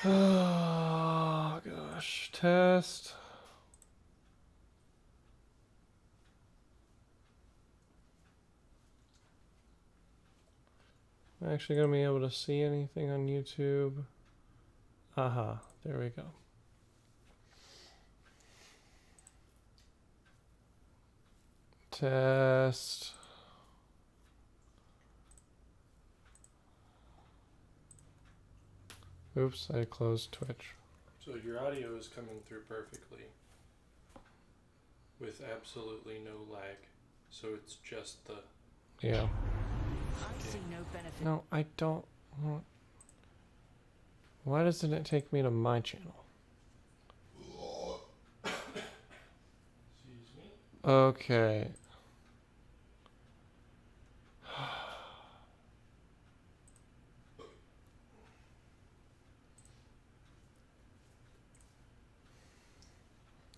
Oh gosh, test. Am I actually gonna be able to see anything on YouTube? Aha, there we go. Test. Oops, I closed Twitch. So your audio is coming through perfectly with absolutely no lag. So it's just the... Yeah. I see no benefit. No, I don't want... Why doesn't it take me to my channel? Excuse me? Okay.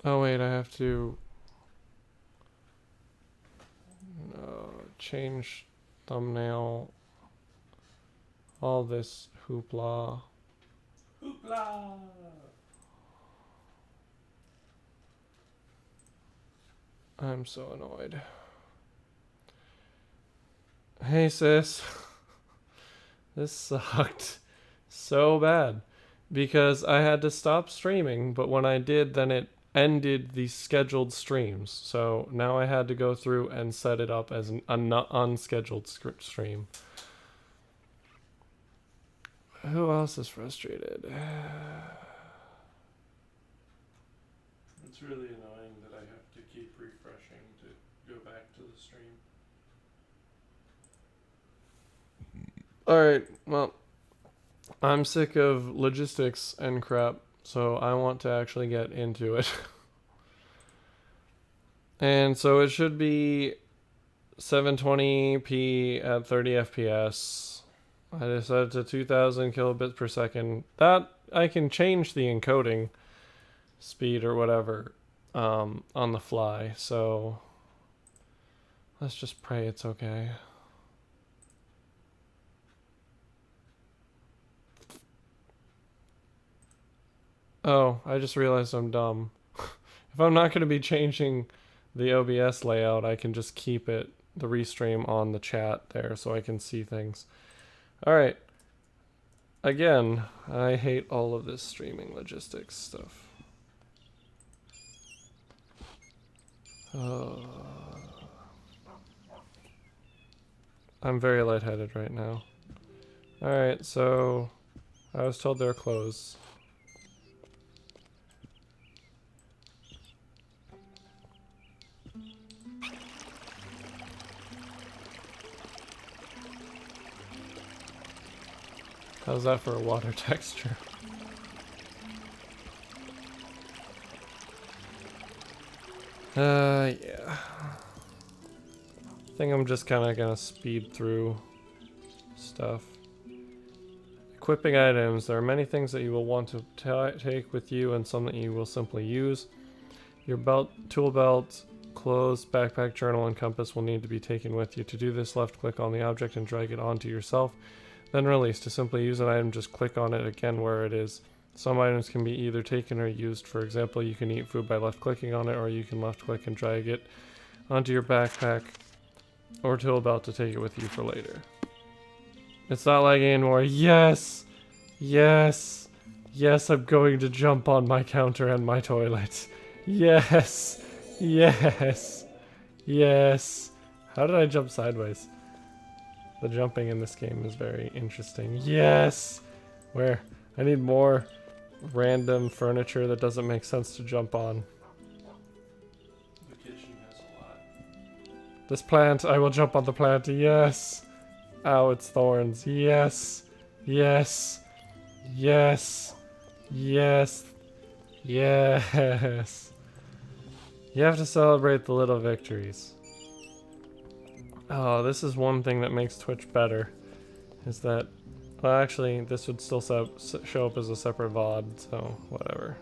Oh wait, I have to change thumbnail. All this hoopla. Hoopla! I'm so annoyed. Hey sis. This sucked so bad because I had to stop streaming, but when I did, then it ended the scheduled streams. So now I had to go through and set it up as an unscheduled stream. Who else is frustrated? It's really annoying that I have to keep refreshing to go back to the stream. Alright, well, I'm sick of logistics and crap, so I want to actually get into it. And so it should be 720p at 30 FPS. I decided to 2000 kilobits per second. That I can change the encoding speed or whatever on the fly, so let's just pray it's okay. Oh, I just realized I'm dumb. If I'm not going to be changing the OBS layout, I can just keep it, the restream on the chat there so I can see things. Alright. Again, I hate all of this streaming logistics stuff. I'm very lightheaded right now. Alright, so I was told they're closed. How's that for a water texture? Yeah. I think I'm just kind of gonna speed through stuff. Equipping items. There are many things that you will want to take with you and some that you will simply use. Your belt, tool belt, clothes, backpack, journal, and compass will need to be taken with you. To do this, left click on the object and drag it onto yourself. Then release. To simply use an item, just click on it again where it is. Some items can be either taken or used. For example, you can eat food by left clicking on it, or you can left click and drag it onto your backpack or tool belt to take it with you for later. It's not lagging anymore. Yes! Yes! Yes, I'm going to jump on my counter and my toilet. Yes! Yes! Yes! How did I jump sideways? The jumping in this game is very interesting. Yes! Where? I need more random furniture that doesn't make sense to jump on. The kitchen has a lot. This plant, I will jump on the plant. Yes! Ow, it's thorns. Yes! Yes! Yes! Yes! Yes! You have to celebrate the little victories. Oh, this is one thing that makes Twitch better. Is that... Well, actually, this would still show up as a separate VOD, so whatever.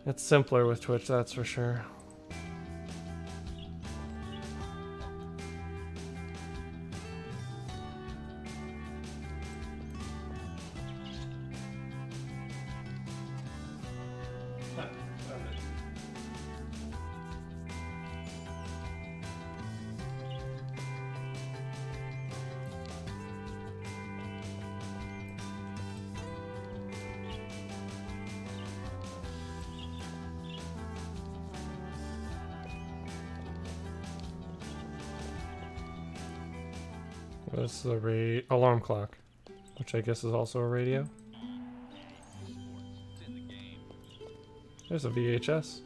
It's simpler with Twitch, that's for sure. This is a alarm clock, which I guess is also a radio. There's a VHS.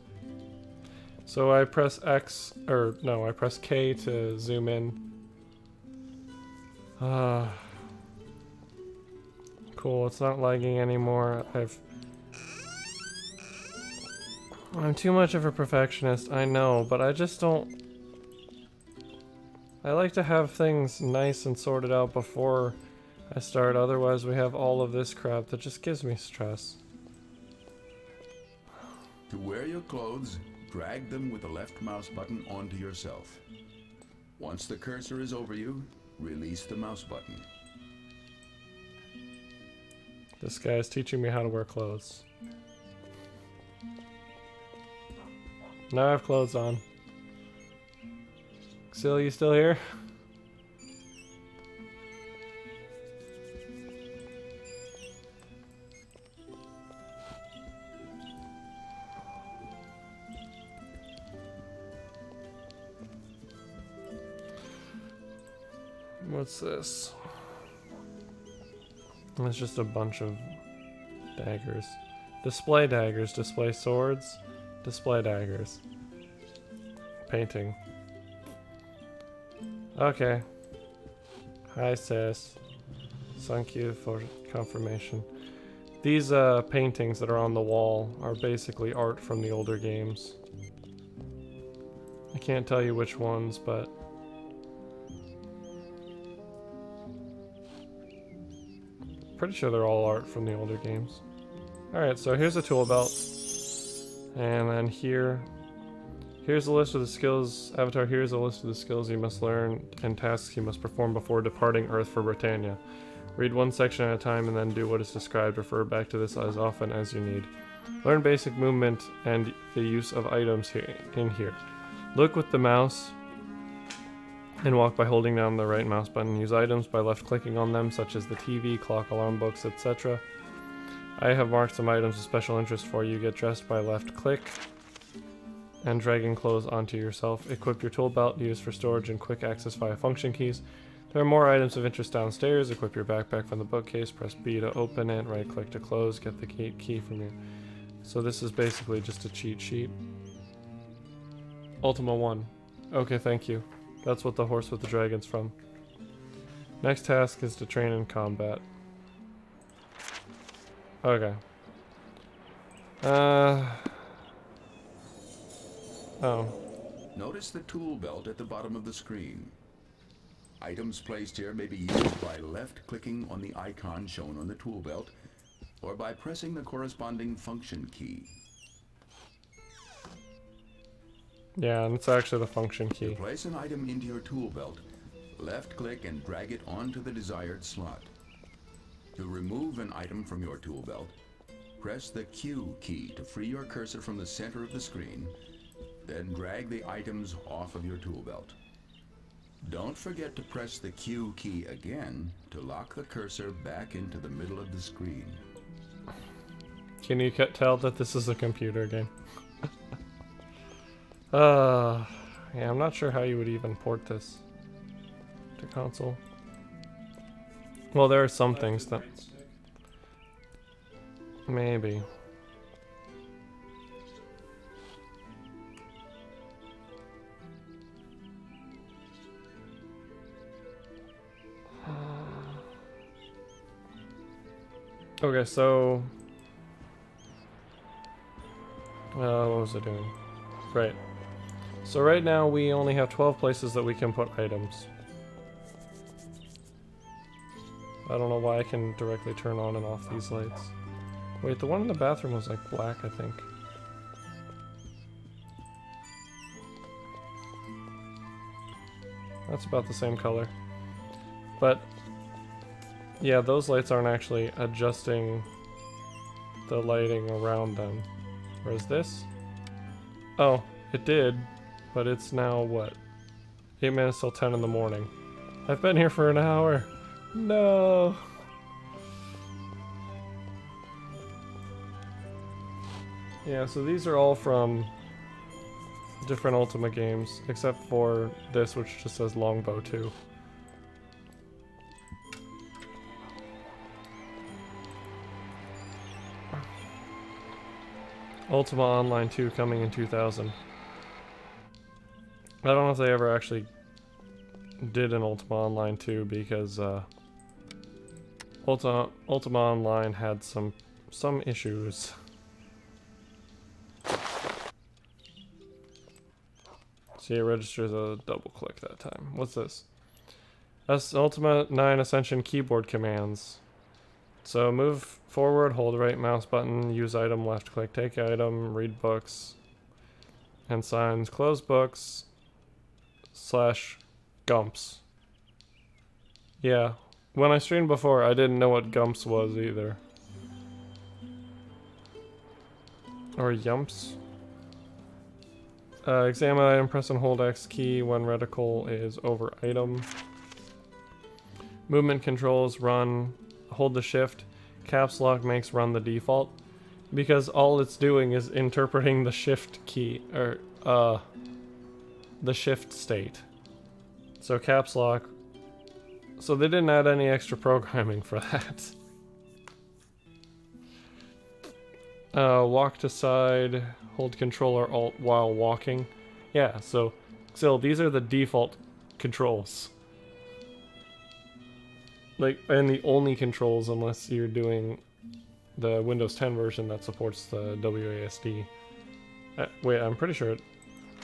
So I press X, or no, I press K to zoom in. Cool, it's not lagging anymore. I'm too much of a perfectionist, I know, but I just don't... I like to have things nice and sorted out before I start, otherwise we have all of this crap that just gives me stress. To wear your clothes, drag them with the left mouse button onto yourself. Once the cursor is over you, release the mouse button. This guy is teaching me how to wear clothes. Now I have clothes on. Xil, you still here? What's this? It's just a bunch of daggers. Display daggers, display swords, display daggers. Painting. Okay. Hi sis. Thank you for confirmation. These paintings that are on the wall are basically art from the older games. I can't tell you which ones, but pretty sure they're all art from the older games. Alright, so here's a tool belt. And then here's a list of the skills. Avatar, here's a list of the skills you must learn and tasks you must perform before departing Earth for Britannia. Read one section at a time and then do what is described. Refer back to this as often as you need. Learn basic movement and the use of items in here. Look with the mouse and walk by holding down the right mouse button. Use items by left clicking on them, such as the TV, clock, alarm books, etc. I have marked some items of special interest for you. Get dressed by left click and dragging clothes onto yourself. Equip your tool belt, used for storage and quick access via function keys. There are more items of interest downstairs. Equip your backpack from the bookcase. Press B to open it. Right click to close. Get the key from you. So this is basically just a cheat sheet. Ultima 1. Okay, thank you. That's what the horse with the dragon's from. Next task is to train in combat. Okay. Oh. Notice the tool belt at the bottom of the screen. Items placed here may be used by left-clicking on the icon shown on the tool belt, or by pressing the corresponding function key. Yeah, and it's actually the function To key. place an item into your tool belt, left-click and drag it onto the desired slot. To remove an item from your tool belt, press the Q key to free your cursor from the center of the screen, then drag the items off of your tool belt. Don't forget to press the Q key again to lock the cursor back into the middle of the screen. Can you tell that this is a computer game? Yeah, I'm not sure how you would even port this to console. Well, there are some things that... Maybe. Okay, so... what was I doing? Right. So right now we only have 12 places that we can put items. I don't know why I can directly turn on and off these lights. Wait, the one in the bathroom was like black, I think. That's about the same color. But yeah, those lights aren't actually adjusting the lighting around them. Whereas this? Oh, it did, but it's now what? 8 minutes till 10 in the morning. I've been here for an hour. No. Yeah, so these are all from different Ultima games, except for this, which just says Longbow 2. Ultima Online 2 coming in 2000. I don't know if they ever actually did an Ultima Online 2 because Ultima Online had some issues. See, it registers a double click that time. What's this? That's Ultima IX Ascension keyboard commands. So move forward, hold right mouse button, use item, left click, take item, read books and signs, close books, / gumps. Yeah, when I streamed before, I didn't know what gumps was either. Or yumps. Examine item, press and hold X key when reticle is over item. Movement controls, run, hold the shift. Caps lock makes run the default. Because all it's doing is interpreting the shift key, or the shift state. So caps lock. So they didn't add any extra programming for that. Walk to side, hold controller alt while walking. Yeah, so still these are the default controls. Like, and the only controls unless you're doing the Windows 10 version that supports the WASD. Wait, I'm pretty sure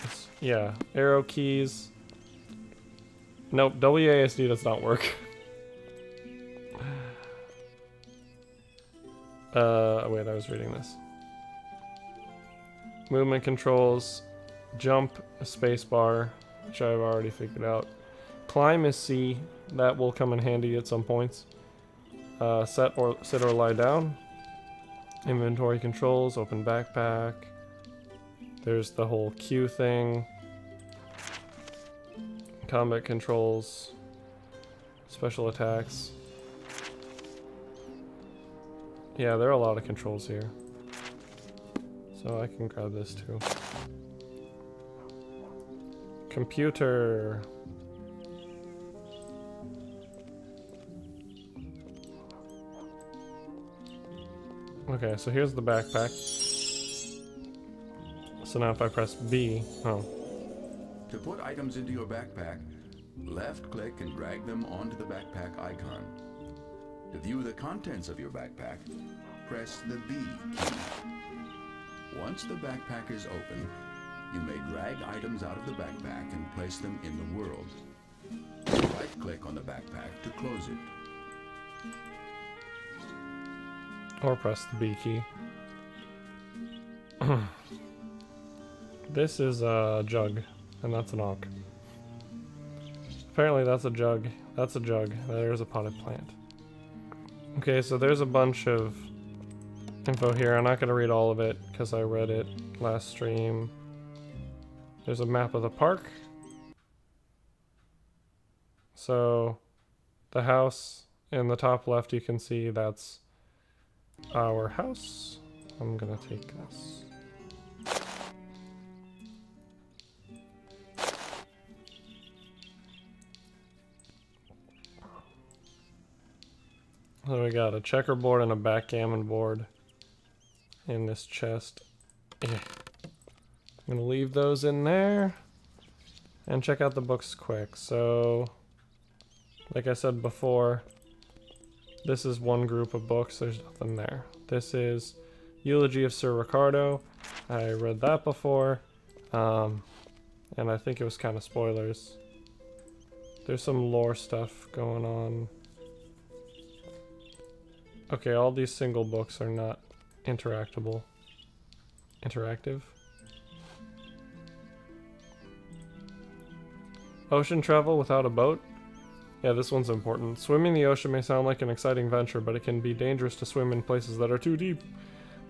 it's, yeah, arrow keys. Nope, WASD does not work. Wait, I was reading this. Movement controls, jump, spacebar, which I've already figured out. Climb is C, that will come in handy at some points. Sit or lie down. Inventory controls, open backpack. There's the whole Q thing. Combat controls. Special attacks. Yeah, there are a lot of controls here. So I can grab this too. Computer. Okay, so here's the backpack. So now if I press B, oh. To put items into your backpack, left click and drag them onto the backpack icon. To view the contents of your backpack, press the B key. Once the backpack is open, you may drag items out of the backpack and place them in the world. Right click on the backpack to close it. Or press the B key. This is a jug, and that's an auk. Apparently that's a jug. That's a jug. There's a potted plant. Okay, so there's a bunch of info here. I'm not going to read all of it because I read it last stream. There's a map of the park. So the house in the top left, you can see that's our house. I'm gonna take this. So we got a checkerboard and a backgammon board in this chest. I'm gonna leave those in there and check out the books quick. So, like I said before, this is one group of books. There's nothing there. This is Eulogy of Sir Ricardo. I read that before, and I think it was kind of spoilers. There's some lore stuff going on. Okay, all these single books are not interactive. Ocean travel without a boat? Yeah, this one's important. Swimming the ocean may sound like an exciting venture, but it can be dangerous to swim in places that are too deep.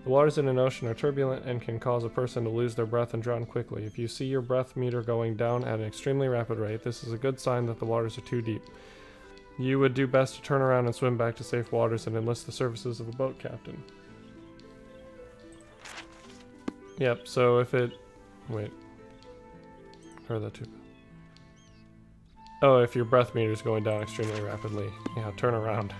The waters in an ocean are turbulent and can cause a person to lose their breath and drown quickly. If you see your breath meter going down at an extremely rapid rate, this is a good sign that the waters are too deep. You would do best to turn around and swim back to safe waters and enlist the services of a boat captain. Yep, so if it... Wait. Where are the two? Oh, if your breath meter is going down extremely rapidly. Yeah, turn around.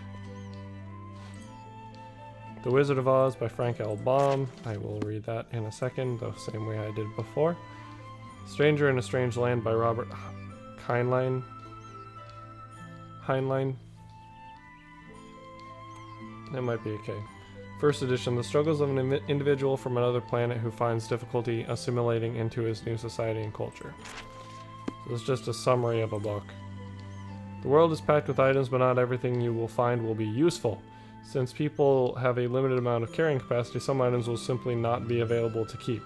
The Wizard of Oz by Frank L. Baum. I will read that in a second, the same way I did before. Stranger in a Strange Land by Robert Heinlein. That might be okay. First edition, the struggles of an individual from another planet who finds difficulty assimilating into his new society and culture. So it's just a summary of a book. The world is packed with items, but not everything you will find will be useful. Since people have a limited amount of carrying capacity, some items will simply not be available to keep.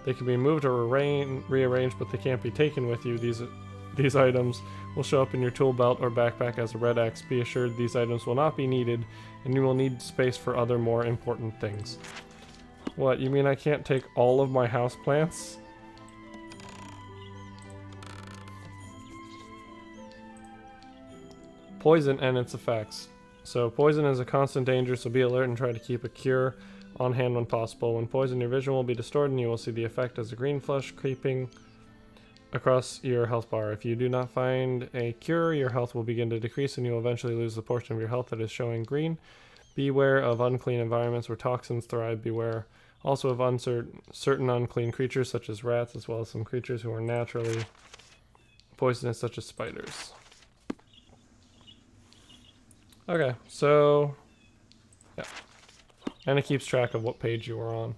They can be moved or rearranged, but they can't be taken with you. These items will show up in your tool belt or backpack as a red X. Be assured these items will not be needed, and you will need space for other more important things. What, you mean I can't take all of my houseplants? Poison and its effects. So poison is a constant danger, so be alert and try to keep a cure on hand when possible. When poisoned, your vision will be distorted and you will see the effect as a green flush creeping across your health bar. If you do not find a cure, your health will begin to decrease and you will eventually lose the portion of your health that is showing green. Beware of unclean environments where toxins thrive. Beware also of certain unclean creatures such as rats, as well as some creatures who are naturally poisonous such as spiders. Okay, so yeah. And it keeps track of what page you were on.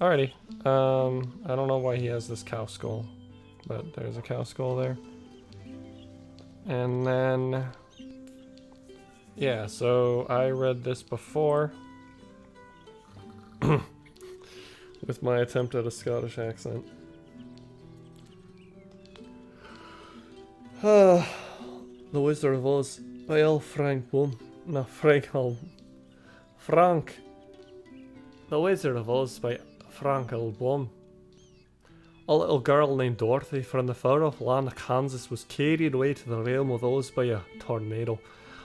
Alrighty. I don't know why he has this cow skull, but there's a cow skull there. And then, yeah, so I read this before with my attempt at a Scottish accent. The Wizard of Oz by L. Frank Bloom. No, Frank L. Frank. The Wizard of Oz by Frank L. Bloom. A little girl named Dorothy from the far off land of Kansas was carried away to the realm of Oz by a tornado.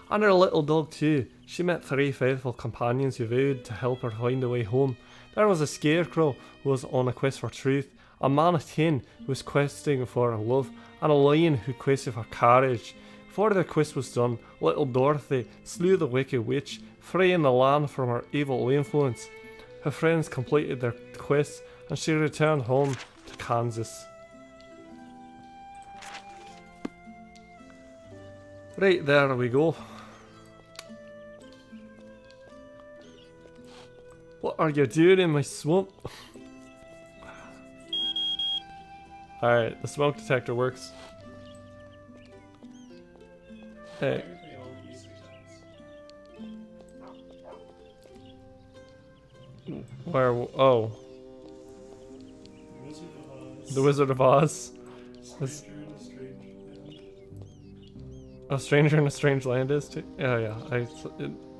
And her little dog too. She met 3 faithful companions who vowed to help her find a way home. There was a scarecrow who was on a quest for truth, a mannequin who was questing for love, and a lion who quested for courage. Before the quest was done, little Dorothy slew the wicked witch, freeing the land from her evil influence. Her friends completed their quest, and she returned home to Kansas. Right, there we go. What are you doing in my swamp? Alright, the smoke detector works. Hey. Where? Oh. The Wizard of Oz. A Stranger in a Strange Land is too? Oh yeah.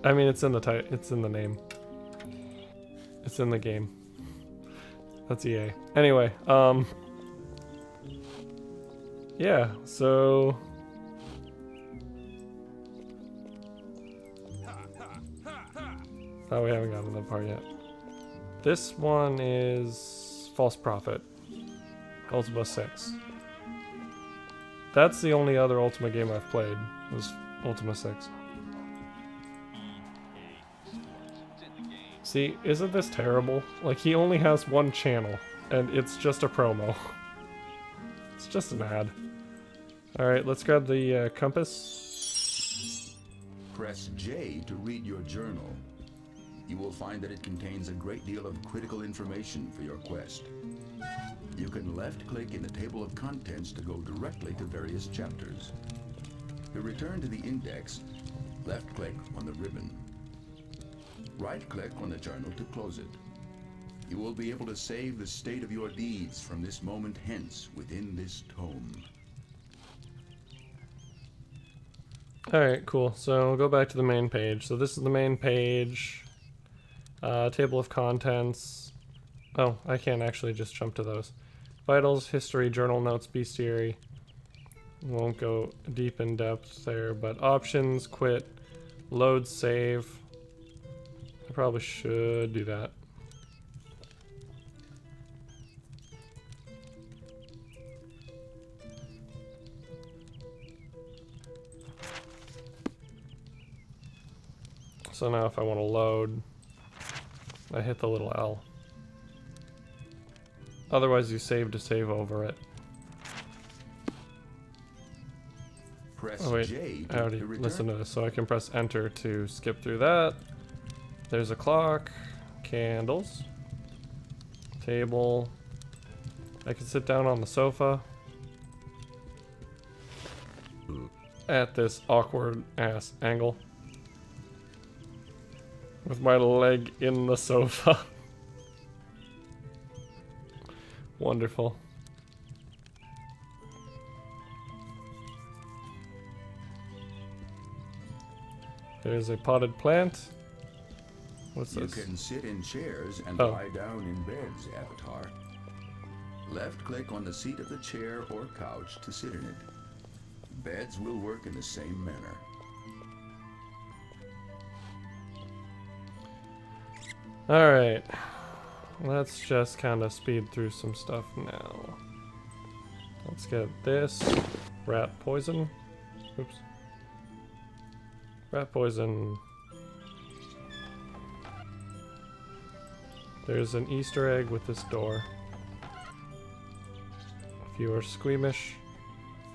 I mean, it's in the title. It's in the name. It's in the game. That's EA. Anyway, yeah, so oh, we haven't gotten to that part yet. This one is False Prophet, Ultima VI. That's the only other Ultima game I've played, was Ultima VI. See, isn't this terrible? Like, he only has one channel, and it's just a promo. It's just an ad. Alright, let's grab the compass. Press J to read your journal. You will find that it contains a great deal of critical information for your quest. You can left-click in the table of contents to go directly to various chapters. To return to the index, left-click on the ribbon. Right-click on the journal to close it. You will be able to save the state of your deeds from this moment hence within this tome. Alright, cool. So we'll go back to the main page. So this is the main page. Table of contents. Oh, I can't actually just jump to those. Vitals, history, journal notes, bestiary. Won't go deep in depth there, but options, quit, load, save. I probably should do that. So now if I want to load, I hit the little L. Otherwise you save to save over it. Press Oh wait, J I already to return. listened to this, so I can press enter to skip through that. There's a clock, candles, table. I can sit down on the sofa at this awkward ass angle with my leg in the sofa. Wonderful. There's a potted plant. What's You this? can sit in chairs and Oh. lie down in beds, Avatar. Left click on the seat of the chair or couch to sit in it. Beds will work in the same manner. Alright. Let's just kind of speed through some stuff now. Let's get this. Rat poison. Oops. Rat poison. There's an Easter egg with this door. If you are squeamish,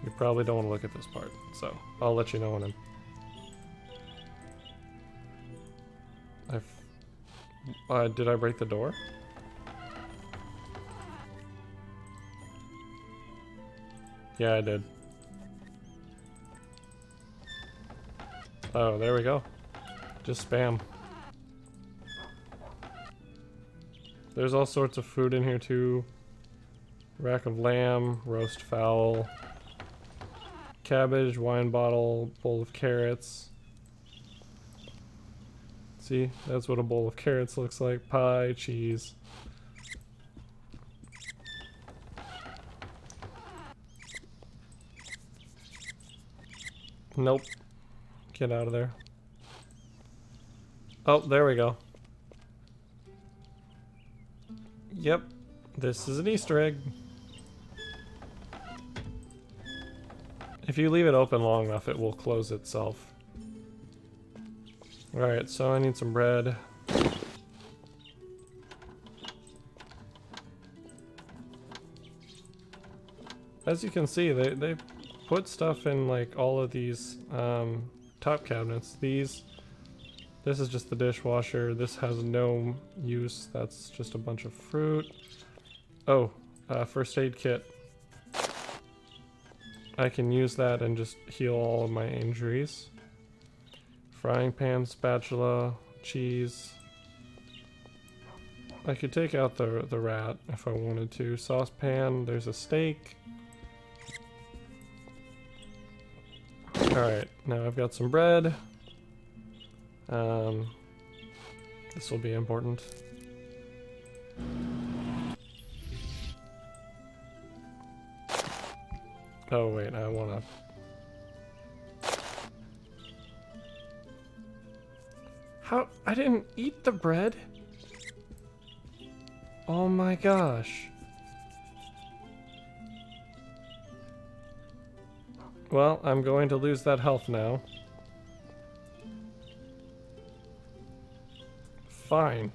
you probably don't want to look at this part, so I'll let you know when did I break the door? Yeah, I did. Oh, there we go. Just spam. There's all sorts of food in here too. Rack of lamb, roast fowl, cabbage, wine bottle, bowl of carrots. See, that's what a bowl of carrots looks like. Pie, cheese. Nope. Get out of there. Oh, there we go. Yep. This is an Easter egg. If you leave it open long enough, it will close itself. Alright, so I need some bread. As you can see, they put stuff in like all of these top cabinets. This is just the dishwasher. This has no use. That's just a bunch of fruit. Oh, first aid kit. I can use that and just heal all of my injuries. Frying pan, spatula, cheese. I could take out the rat if I wanted to. Saucepan, there's a steak. Alright, now I've got some bread. This will be important. Oh wait, I wanna... How? I didn't eat the bread? Oh my gosh. Well, I'm going to lose that health now. Fine.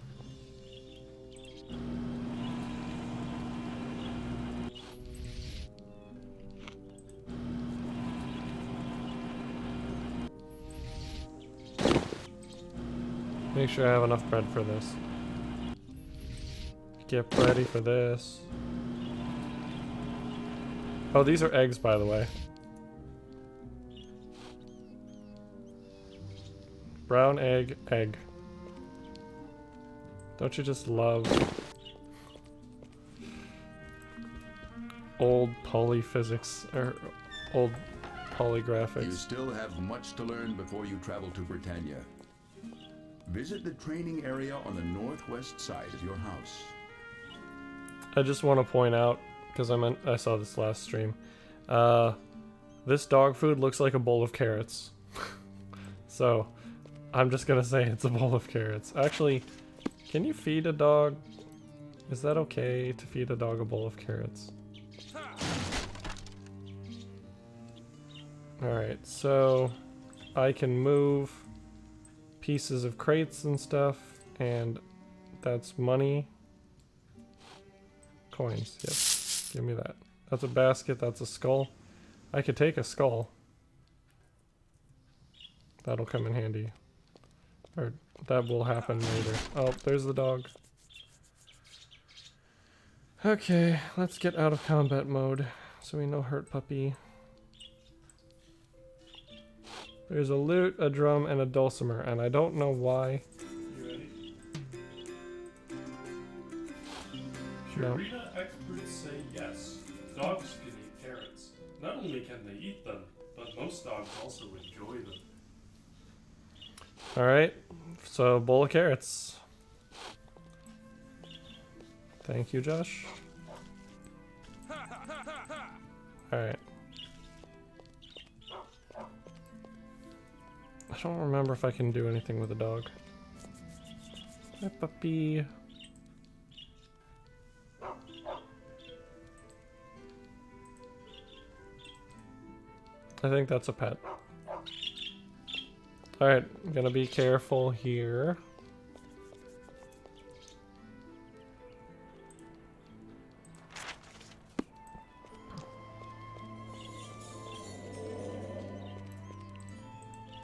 Make sure I have enough bread for this. Get ready for this. Oh, these are eggs, by the way. Brown egg, egg. Don't you just love old polyphysics, or old You polygraphics? still have much to learn before you travel to Britannia. Visit the training area on the northwest side of your house. I just want to point out, because I saw this last stream, this dog food looks like a bowl of carrots. So, I'm just gonna say it's a bowl of carrots. Actually, can you feed a dog? Is that okay to feed a dog a bowl of carrots? Alright, so I can move pieces of crates and stuff, and that's money. Coins, yes. Give me that. That's a basket, that's a skull. I could take a skull. That'll come in handy. Or that will happen later. Oh, there's the dog. Okay, let's get out of combat mode so we know hurt puppy. There's a lute, a drum, and a dulcimer, and I don't know why. You ready? No. Arena experts say yes. Dogs can eat carrots. Not only can they eat them, but most dogs also enjoy them. Alright, so bowl of carrots. Thank you, Josh. Alright. I don't remember if I can do anything with a dog. Hi, puppy. I think that's a pet. Alright, I'm gonna be careful here.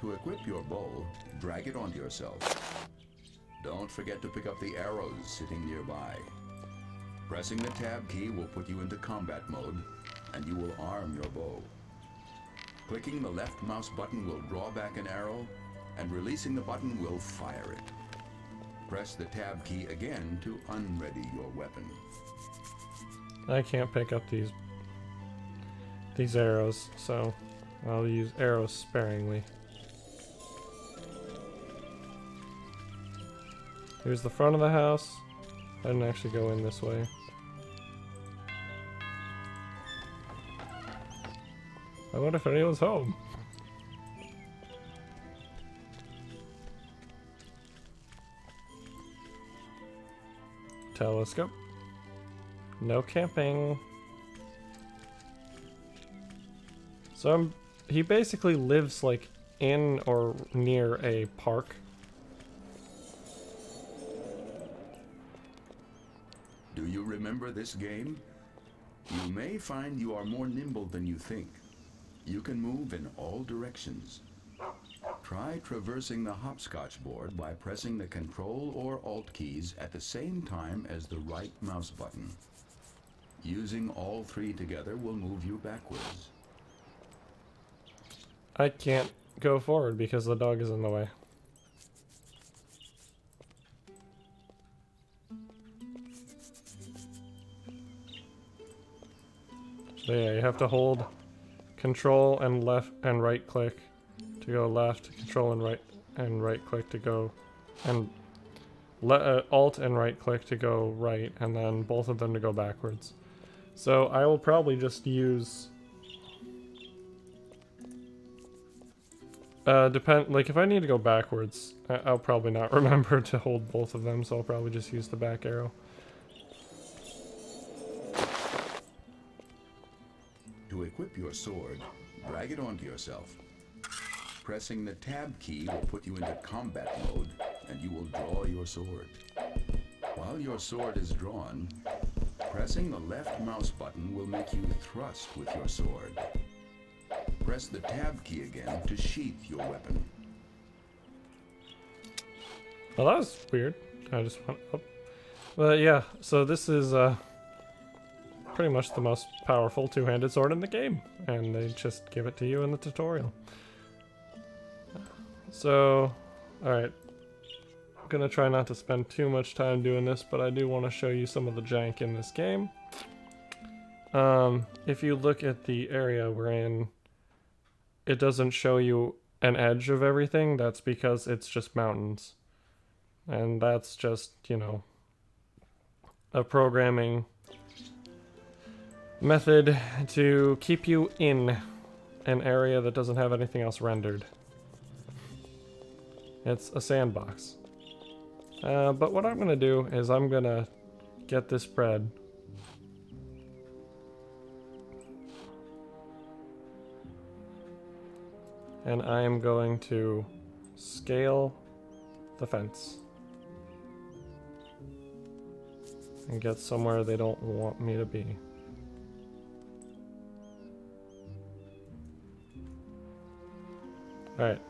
To equip your bow, drag it onto yourself. Don't forget to pick up the arrows sitting nearby. Pressing the tab key will put you into combat mode, and you will arm your bow. Clicking the left mouse button will draw back an arrow, and releasing the button will fire it. Press the tab key again to unready your weapon. I can't pick up these arrows, so I'll use arrows sparingly. Here's the front of the house. I didn't actually go in this way. I wonder if anyone's home. Telescope. No camping. So he basically lives like in or near a park. Do you remember this game? You may find you are more nimble than you think. You can move in all directions. Try traversing the hopscotch board by pressing the Control or Alt keys at the same time as the right mouse button. Using all three together will move you backwards. I can't go forward because the dog is in the way. So yeah, you have to hold Control and left and right click to go left, Control and right click to go, and Alt and right click to go right, and then both of them to go backwards. So I will probably just use like if I need to go backwards, I'll probably not remember to hold both of them, so I'll probably just use the back arrow. To equip your sword, drag it onto yourself. Pressing the tab key will put you into combat mode, and you will draw your sword. While your sword is drawn, pressing the left mouse button will make you thrust with your sword. Press the tab key again to sheath your weapon. Well, that was weird. I just went up. But yeah, so this is pretty much the most powerful two-handed sword in the game, and they just give it to you in the tutorial. So, alright. I'm gonna try not to spend too much time doing this, but I do want to show you some of the jank in this game. If you look at the area we're in, it doesn't show you an edge of everything. That's because it's just mountains. And that's just, you know, a programming method to keep you in an area that doesn't have anything else rendered. It's a sandbox. But what I'm gonna do is I'm gonna get this bread. And I am going to scale the fence. And get somewhere they don't want me to be. Alright.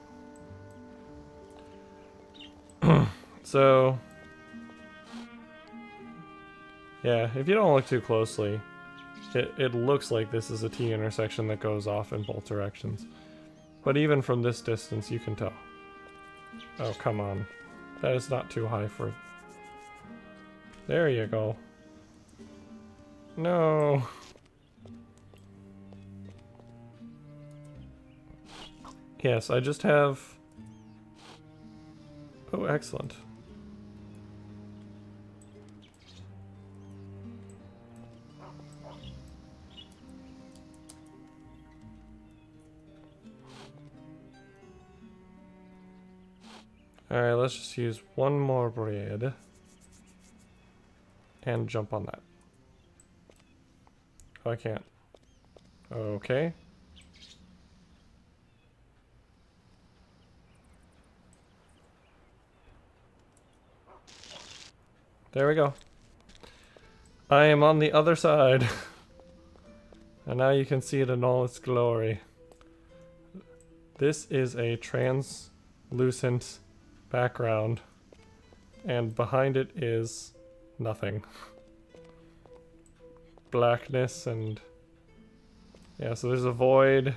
So, yeah, if you don't look too closely, it looks like this is a T intersection that goes off in both directions. But even from this distance, you can tell. Oh, come on. That is not too high for... There you go. No. Yes, I just have... Oh, excellent. Alright, let's just use one more bread. And jump on that. Oh, I can't. Okay. There we go. I am on the other side. And now you can see it in all its glory. This is a translucent background. And behind it is nothing. Blackness and... Yeah, so there's a void.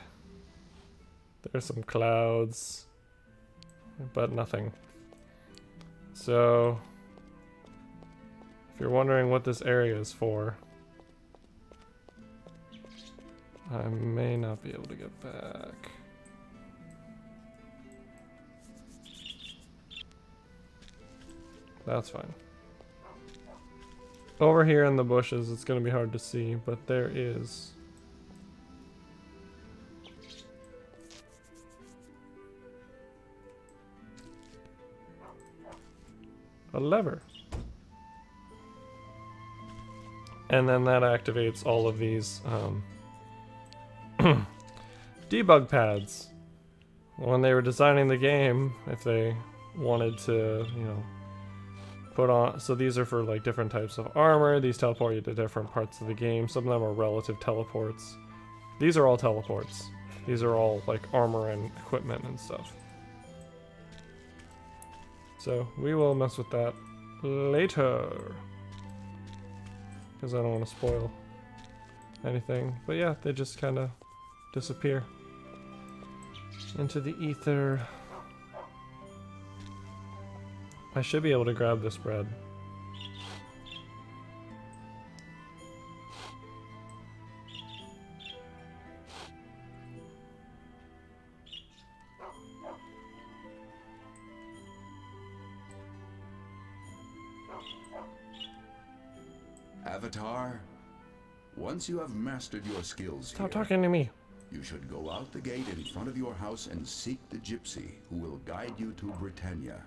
There's some clouds. But nothing. So... If you're wondering what this area is for, I may not be able to get back. That's fine. Over here in the bushes, it's going to be hard to see, but there is a lever. And then that activates all of these debug pads. When they were designing the game, if they wanted to, you know, put on... So these are for like different types of armor. These teleport you to different parts of the game. Some of them are relative teleports. These are all teleports. These are all like armor and equipment and stuff. So we will mess with that later. Because I don't want to spoil anything. But yeah, they just kind of disappear into the ether. I should be able to grab this bread. Avatar, once you have mastered your skills Stop here, talking to me. you should go out the gate in front of your house and seek the Gypsy, who will guide you to Britannia.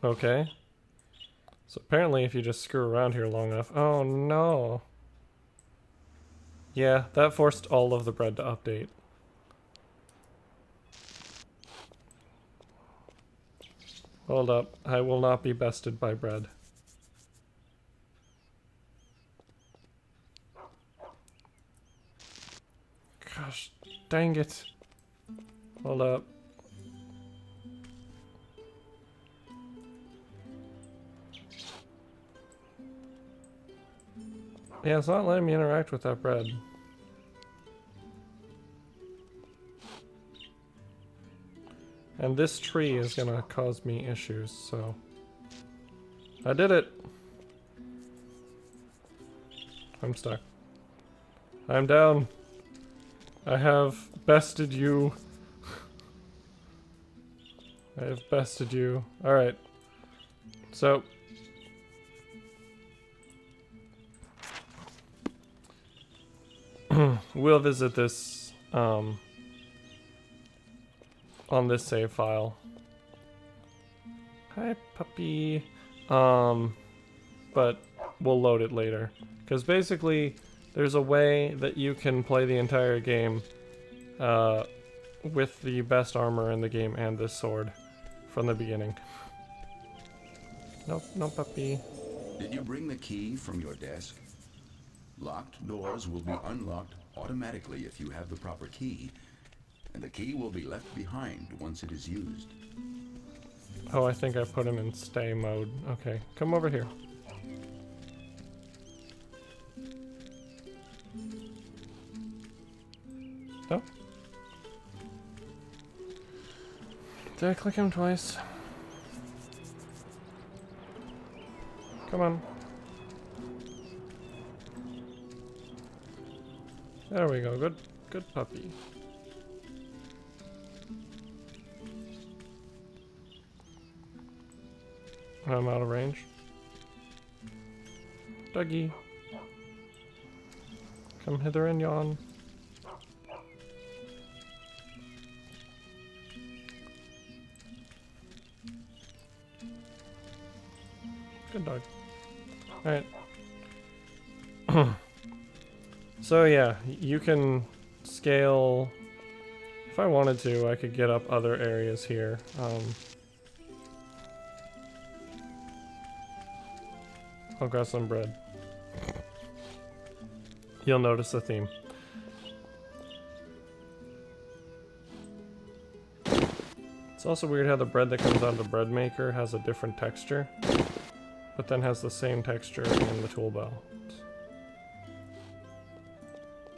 Okay. So apparently if you just screw around here long enough... Oh no. Yeah, that forced all of the bread to update. Hold up. I will not be bested by bread. Gosh, dang it. Hold up. Yeah, it's not letting me interact with that bread. And this tree is gonna cause me issues, so... I did it! I'm stuck. I'm down. I have bested you. I have bested you. Alright. So... we'll visit this, on this save file. Hi, puppy. But we'll load it later. Because basically, there's a way that you can play the entire game, with the best armor in the game and this sword from the beginning. Nope, no puppy. Did you bring the key from your desk? Locked doors will be unlocked automatically if you have the proper key, and the key will be left behind once it is used. Oh, I think I put him in stay mode. Okay, come over here. Oh. Did I click him twice? Come on. There we go. Good puppy. I'm out of range. Dougie. Come hither and yon. Good dog. Alright. So yeah, you can scale. If I wanted to, I could get up other areas here. I'll grab some bread. You'll notice the theme. It's also weird how the bread that comes out of the bread maker has a different texture, but then has the same texture in the tool belt.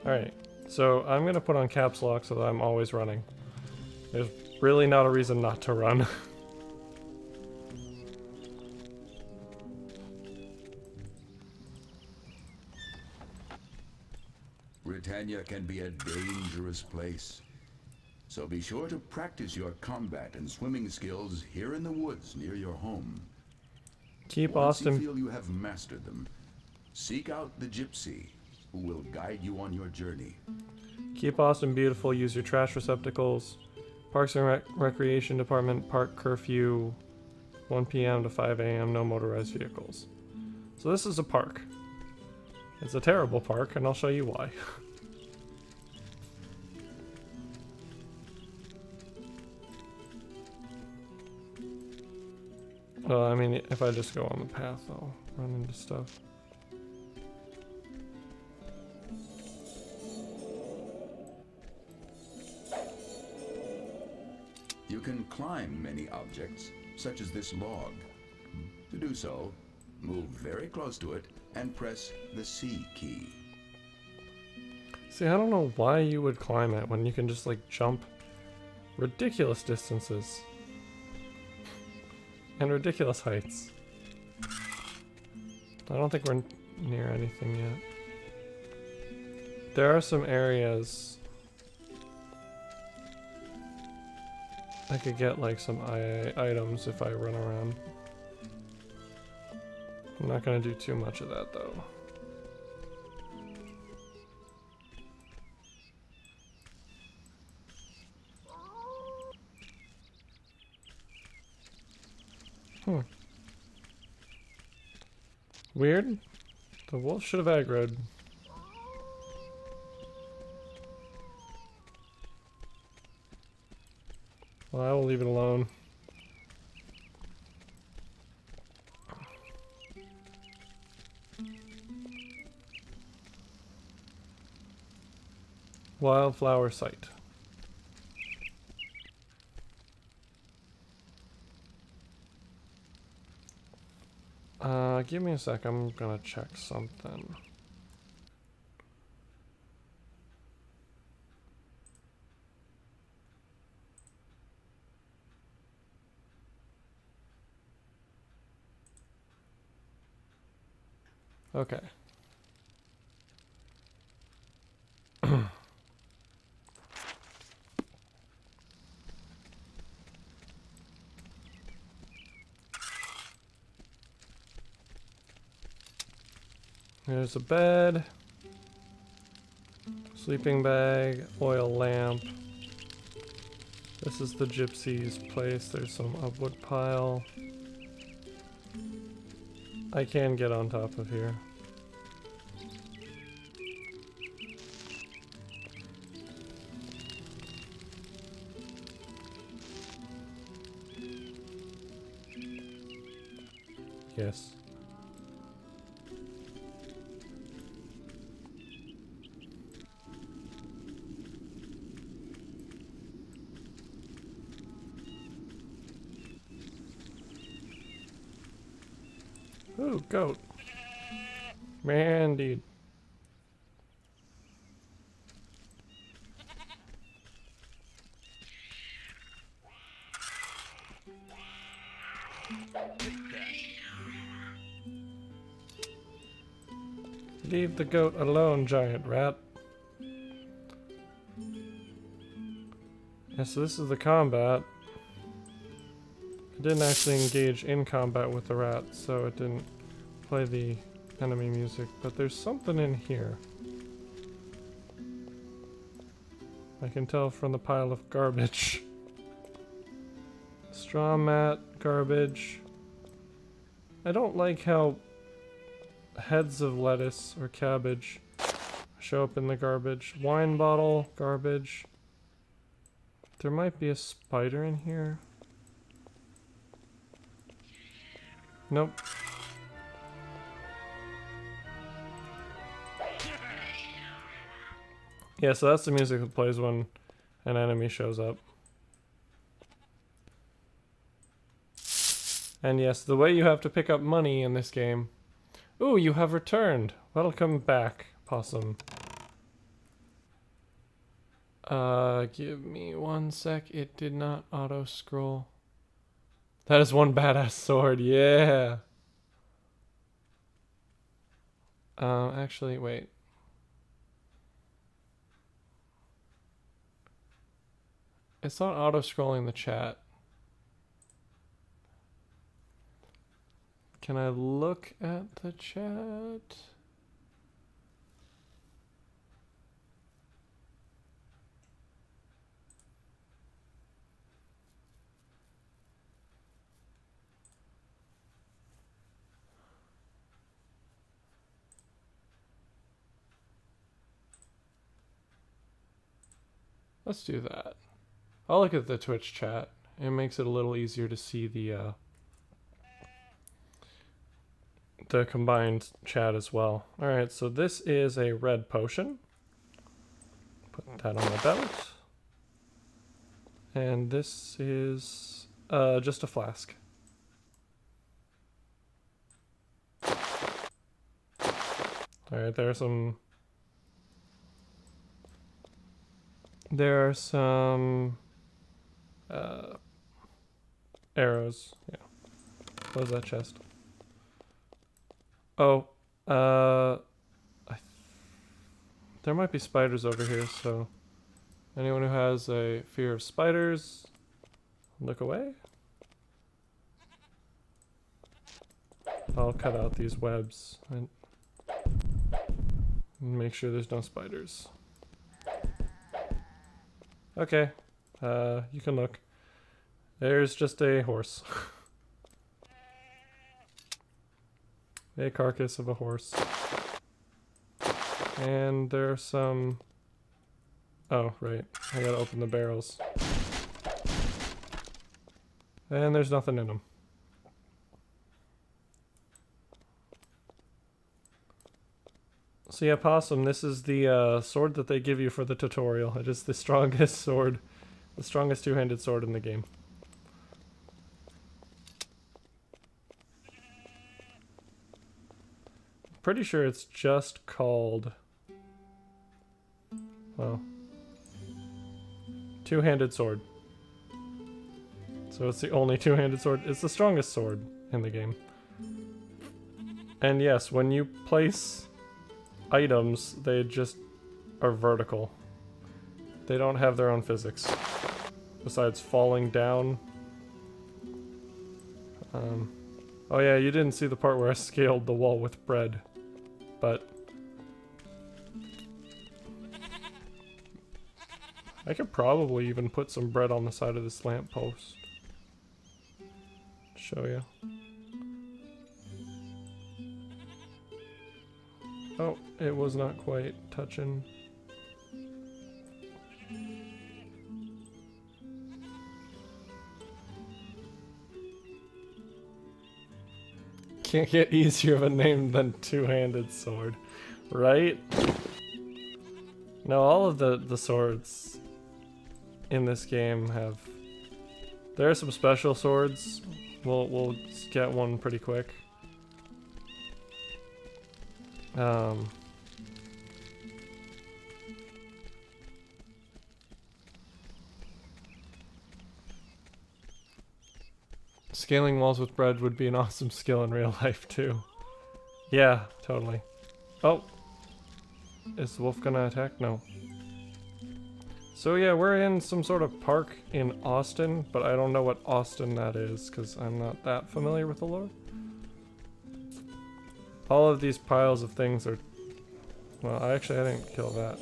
Alright, so I'm gonna put on caps lock so that I'm always running. There's really not a reason not to run. Britannia can be a dangerous place, so be sure to practice your combat and swimming skills here in the woods near your home. Keep Once Austin. you feel you have mastered them, seek out the Gypsy, who will guide you on your journey. Keep Austin beautiful. Use your trash receptacles. Parks and Recreation Department park curfew 1 p.m. to 5 a.m. No motorized vehicles. So this is a park. It's a terrible park, and I'll show you why. Well, I mean, if I just go on the path, I'll run into stuff. You can climb many objects, such as this log. To do so, move very close to it and press the C key. See, I don't know why you would climb it when you can just, like, jump ridiculous distances. And ridiculous heights. I don't think we're near anything yet. There are some areas I could get like some items if I run around. I'm not gonna do too much of that though. Weird. The wolf should have aggroed. Well, I will leave it alone. Wildflower site. Give me a sec, I'm gonna check something. Okay. There's a bed, sleeping bag, oil lamp. This is the gypsy's place. There's a wood pile. I can get on top of here. Yes. Ooh, goat. Man, indeed. Leave the goat alone, giant rat. Yeah, so this is the combat. I didn't actually engage in combat with the rat, so it didn't play the enemy music, but there's something in here. I can tell from the pile of garbage. Straw mat, garbage. I don't like how heads of lettuce or cabbage show up in the garbage. Wine bottle, garbage. There might be a spider in here. Nope. Yeah, so that's the music that plays when an enemy shows up. And yes, the way you have to pick up money in this game. Ooh, you have returned. Welcome back, possum. Give me 1 sec. It did not auto-scroll. That is one badass sword, yeah! Actually, wait. It's not auto-scrolling the chat. Can I look at the chat? Let's do that. I'll look at the Twitch chat. It makes it a little easier to see the combined chat as well. Alright, so this is a red potion. Put that on my belt. And this is just a flask. Alright, there are some arrows. Yeah. Close that chest. Oh, there might be spiders over here, so anyone who has a fear of spiders, look away. I'll cut out these webs and make sure there's no spiders. Okay, you can look. There's just a horse. A carcass of a horse. And there's some... Oh, right. I gotta open the barrels. And there's nothing in them. So yeah, Possum, this is the sword that they give you for the tutorial. It is the strongest sword. The strongest two-handed sword in the game. Pretty sure it's just called, well, two-handed sword. So it's the only two-handed sword. It's the strongest sword in the game. And yes, when you place items, they just are vertical. They don't have their own physics. Besides falling down. Oh yeah, you didn't see the part where I scaled the wall with bread. But I could probably even put some bread on the side of this lamppost. Show you. Oh, it was not quite touching. Can't get easier of a name than two-handed sword, right? No, all of the swords in this game have... There are some special swords. We'll get one pretty quick. Scaling walls with bread would be an awesome skill in real life too. Yeah, totally. Oh! Is the wolf gonna attack? No. So yeah, we're in some sort of park in Austin, but I don't know what Austin that is, because I'm not that familiar with the lore. All of these piles of things are... Well, I didn't kill that.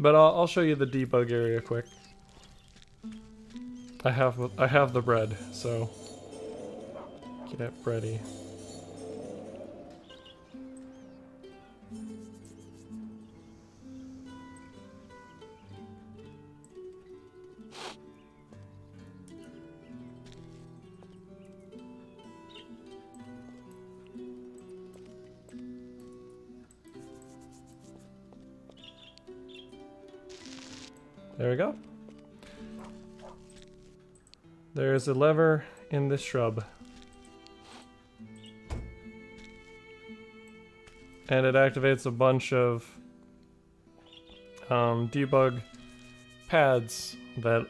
But I'll show you the debug area quick. I have the bread, so get bready. There we go. There's a lever in this shrub. And it activates a bunch of debug pads that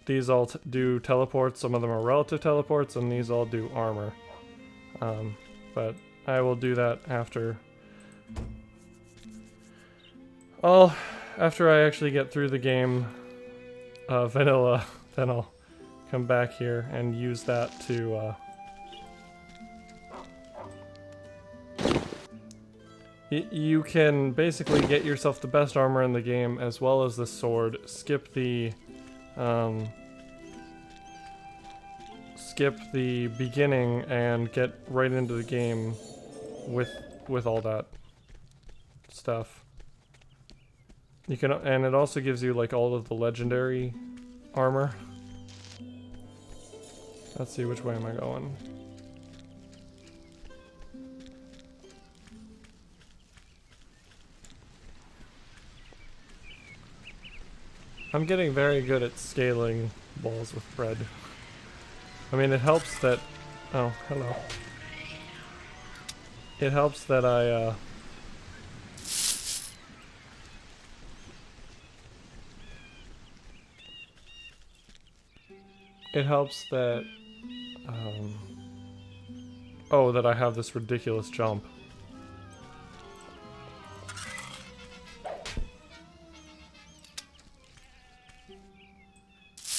these all do teleports. Some of them are relative teleports, and these all do armor. But I will do that after. After I actually get through the game vanilla, then I'll come back here and use that to you can basically get yourself the best armor in the game as well as the sword, skip the beginning and get right into the game with all that stuff. You can, and it also gives you like all of the legendary armor. Let's see, which way am I going? I'm getting very good at scaling walls with bread. I mean, it helps that... Oh, hello. It helps that it helps that... Oh, that I have this ridiculous jump.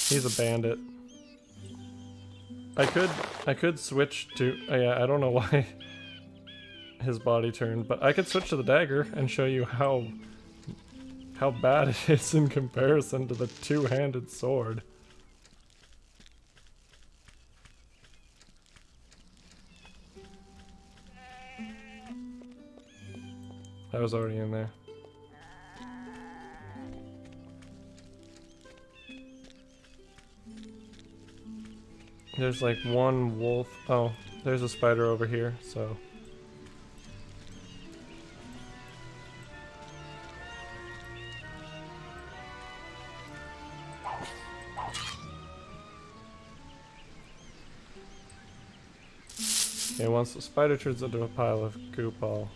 He's a bandit. I could switch to... yeah, I don't know why his body turned, but I could switch to the dagger and show you how bad it is in comparison to the two-handed sword. I was already in there. There's like one wolf. Oh, there's a spider over here, so. Okay, once the spider turns into a pile of goop, I'll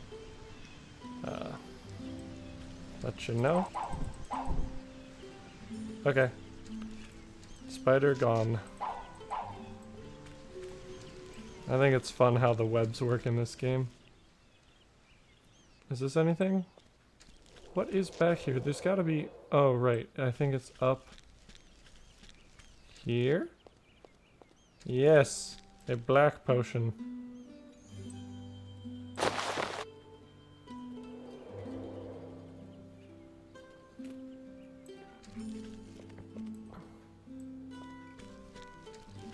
let you know. Okay. Spider gone. I think it's fun how the webs work in this game. Is this anything? What is back here? There's gotta be... Oh, right. I think it's up here? Yes! A black potion.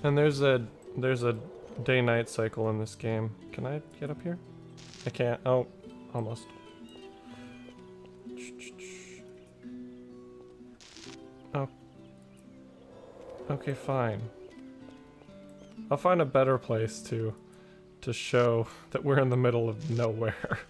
And there's a day-night cycle in this game. Can I get up here? I can't. Oh, almost. Oh. Okay, fine. I'll find a better place to show that we're in the middle of nowhere.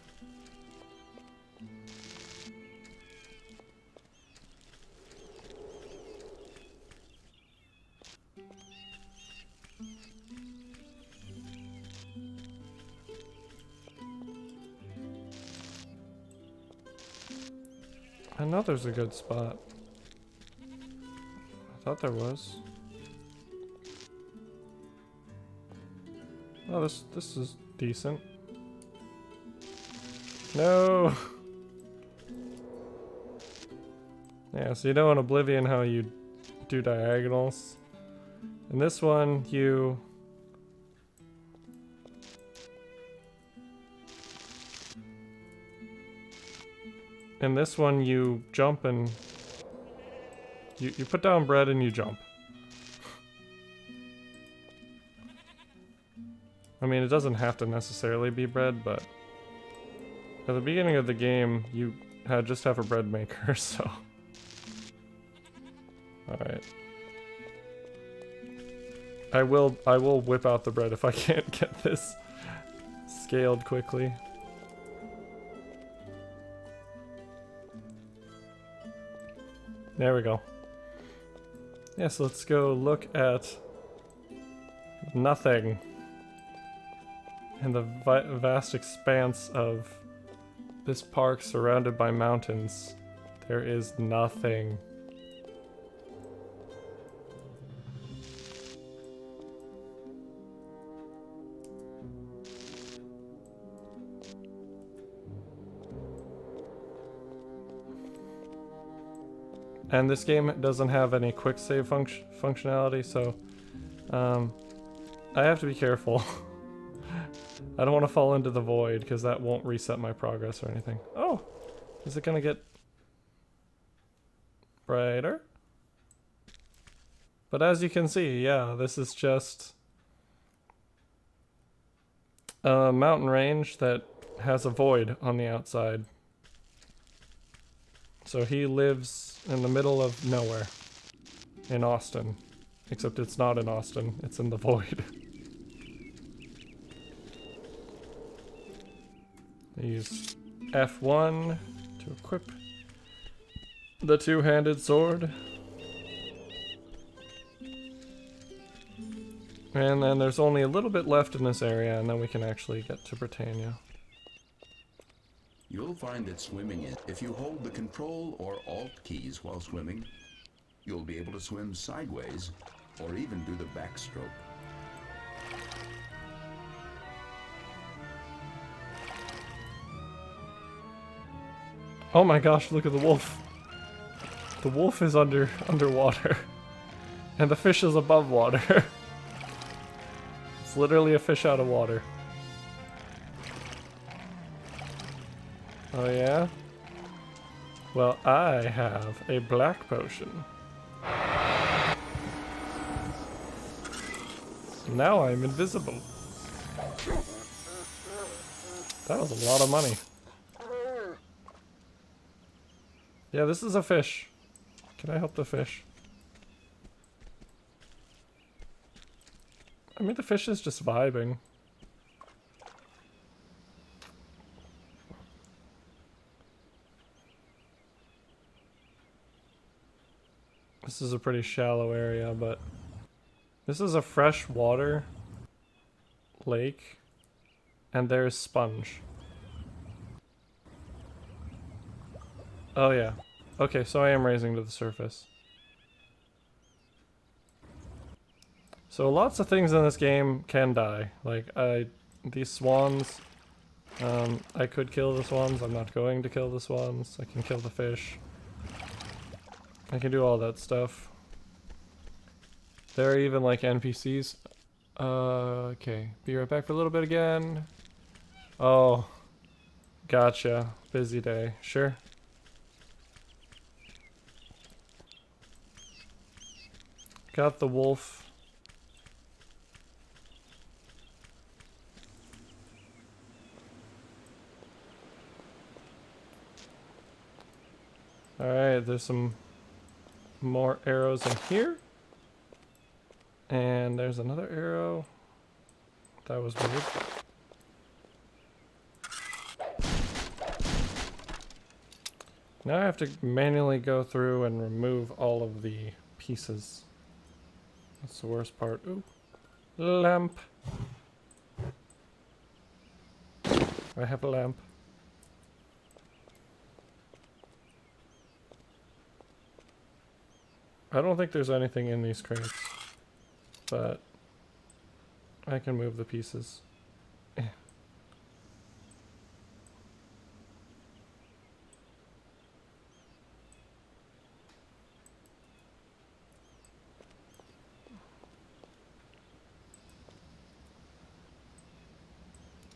I know there's a good spot. I thought there was. Oh, this is decent. No! Yeah, so you know in Oblivion how you do diagonals? In this one, you... In this one, you jump and... You put down bread and you jump. I mean, it doesn't have to necessarily be bread, but... At the beginning of the game, you just have a bread maker, so... Alright. I will whip out the bread if I can't get this scaled quickly. There we go. Yes, let's go look at nothing in the vast expanse of this park surrounded by mountains. There is nothing. And this game doesn't have any quick save functionality, so I have to be careful. I don't want to fall into the void because that won't reset my progress or anything. Oh, is it gonna get brighter? But as you can see, yeah, this is just a mountain range that has a void on the outside. So he lives in the middle of nowhere in Austin, except it's not in Austin, it's in the void. I use F1 to equip the two-handed sword. And then there's only a little bit left in this area, and then we can actually get to Britannia. You'll find that swimming is... If you hold the Control or Alt keys while swimming, you'll be able to swim sideways, or even do the backstroke. Oh my gosh, look at the wolf. The wolf is underwater. And the fish is above water. It's literally a fish out of water. Oh yeah? Well, I have a black potion. Now I'm invisible. That was a lot of money. Yeah, this is a fish. Can I help the fish? I mean, the fish is just vibing. This is a pretty shallow area, but this is a freshwater lake, and there's sponge. Oh yeah. Okay, so I am raising to the surface. So lots of things in this game can die. Like, these swans, I could kill the swans. I'm not going to kill the swans. I can kill the fish. I can do all that stuff. There are even like NPCs. Okay. Be right back for a little bit again. Oh. Gotcha. Busy day. Sure. Got the wolf. Alright, there's some more arrows in here. And there's another arrow. That was weird. Now I have to manually go through and remove all of the pieces. That's the worst part. Ooh. Lamp. I have a lamp. I don't think there's anything in these crates, but I can move the pieces.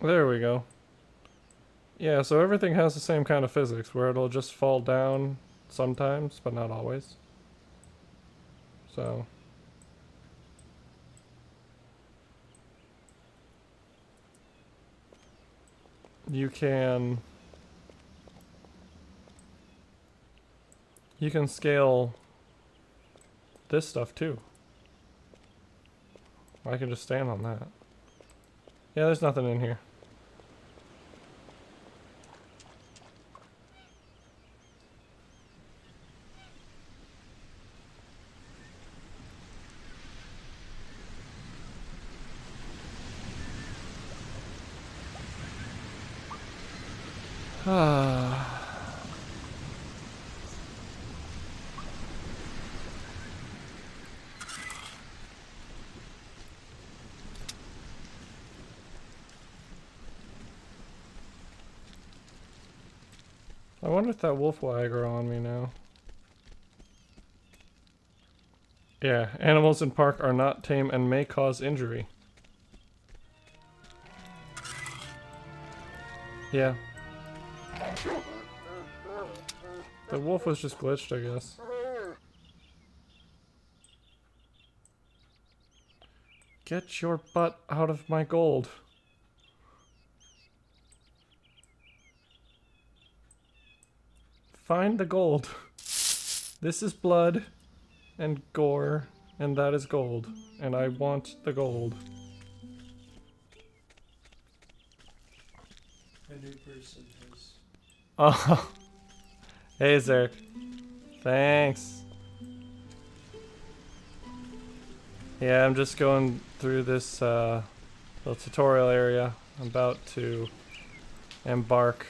There we go. Yeah, so everything has the same kind of physics, where it'll just fall down sometimes, but not always. So... You can scale this stuff too. I can just stand on that. Yeah, there's nothing in here. I wonder if that wolf will aggro on me now. Yeah, animals in park are not tame and may cause injury. Yeah. The wolf was just glitched, I guess. Get your butt out of my gold. Find the gold. This is blood and gore, and that is gold. And I want the gold. A new person has... Oh. Hey, Zerk. Thanks. Yeah, I'm just going through this little tutorial area. I'm about to embark.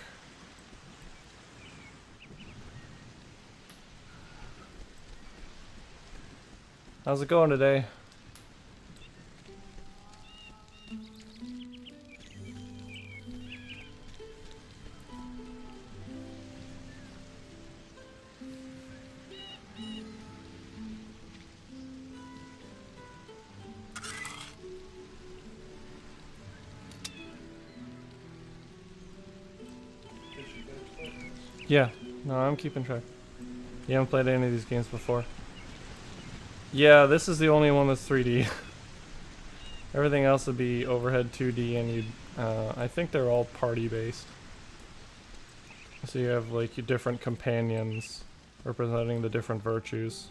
How's it going today? Yeah, no, I'm keeping track. You haven't played any of these games before. Yeah, this is the only one that's 3D. Everything else would be overhead 2D, and you'd, I think they're all party-based. So you have like your different companions representing the different virtues.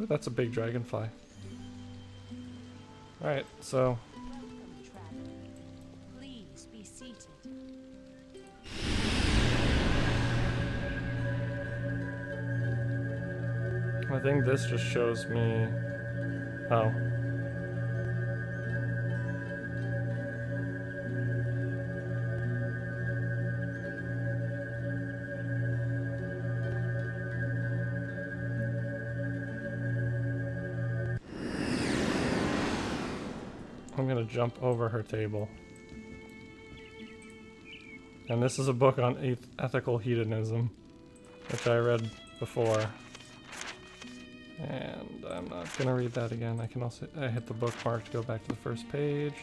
Ooh, that's a big dragonfly. Alright, so... Welcome, traveler. Please be seated. I think this just shows me... Oh. I'm gonna jump over her table. And this is a book on ethical hedonism, which I read before. And I'm not gonna read that again. I can also hit the bookmark to go back to the first page.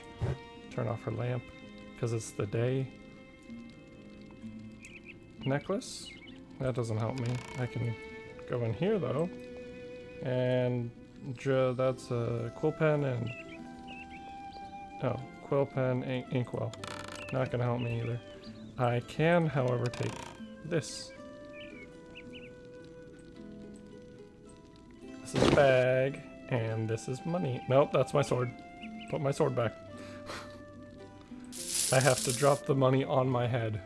Turn off her lamp, because it's the day. Necklace? That doesn't help me. I can go in here though. And that's a quill pen and... Oh, quill pen, inkwell. Not gonna help me either. I can, however, take this. This is a bag. And this is money. Nope, that's my sword. Put my sword back. I have to drop the money on my head.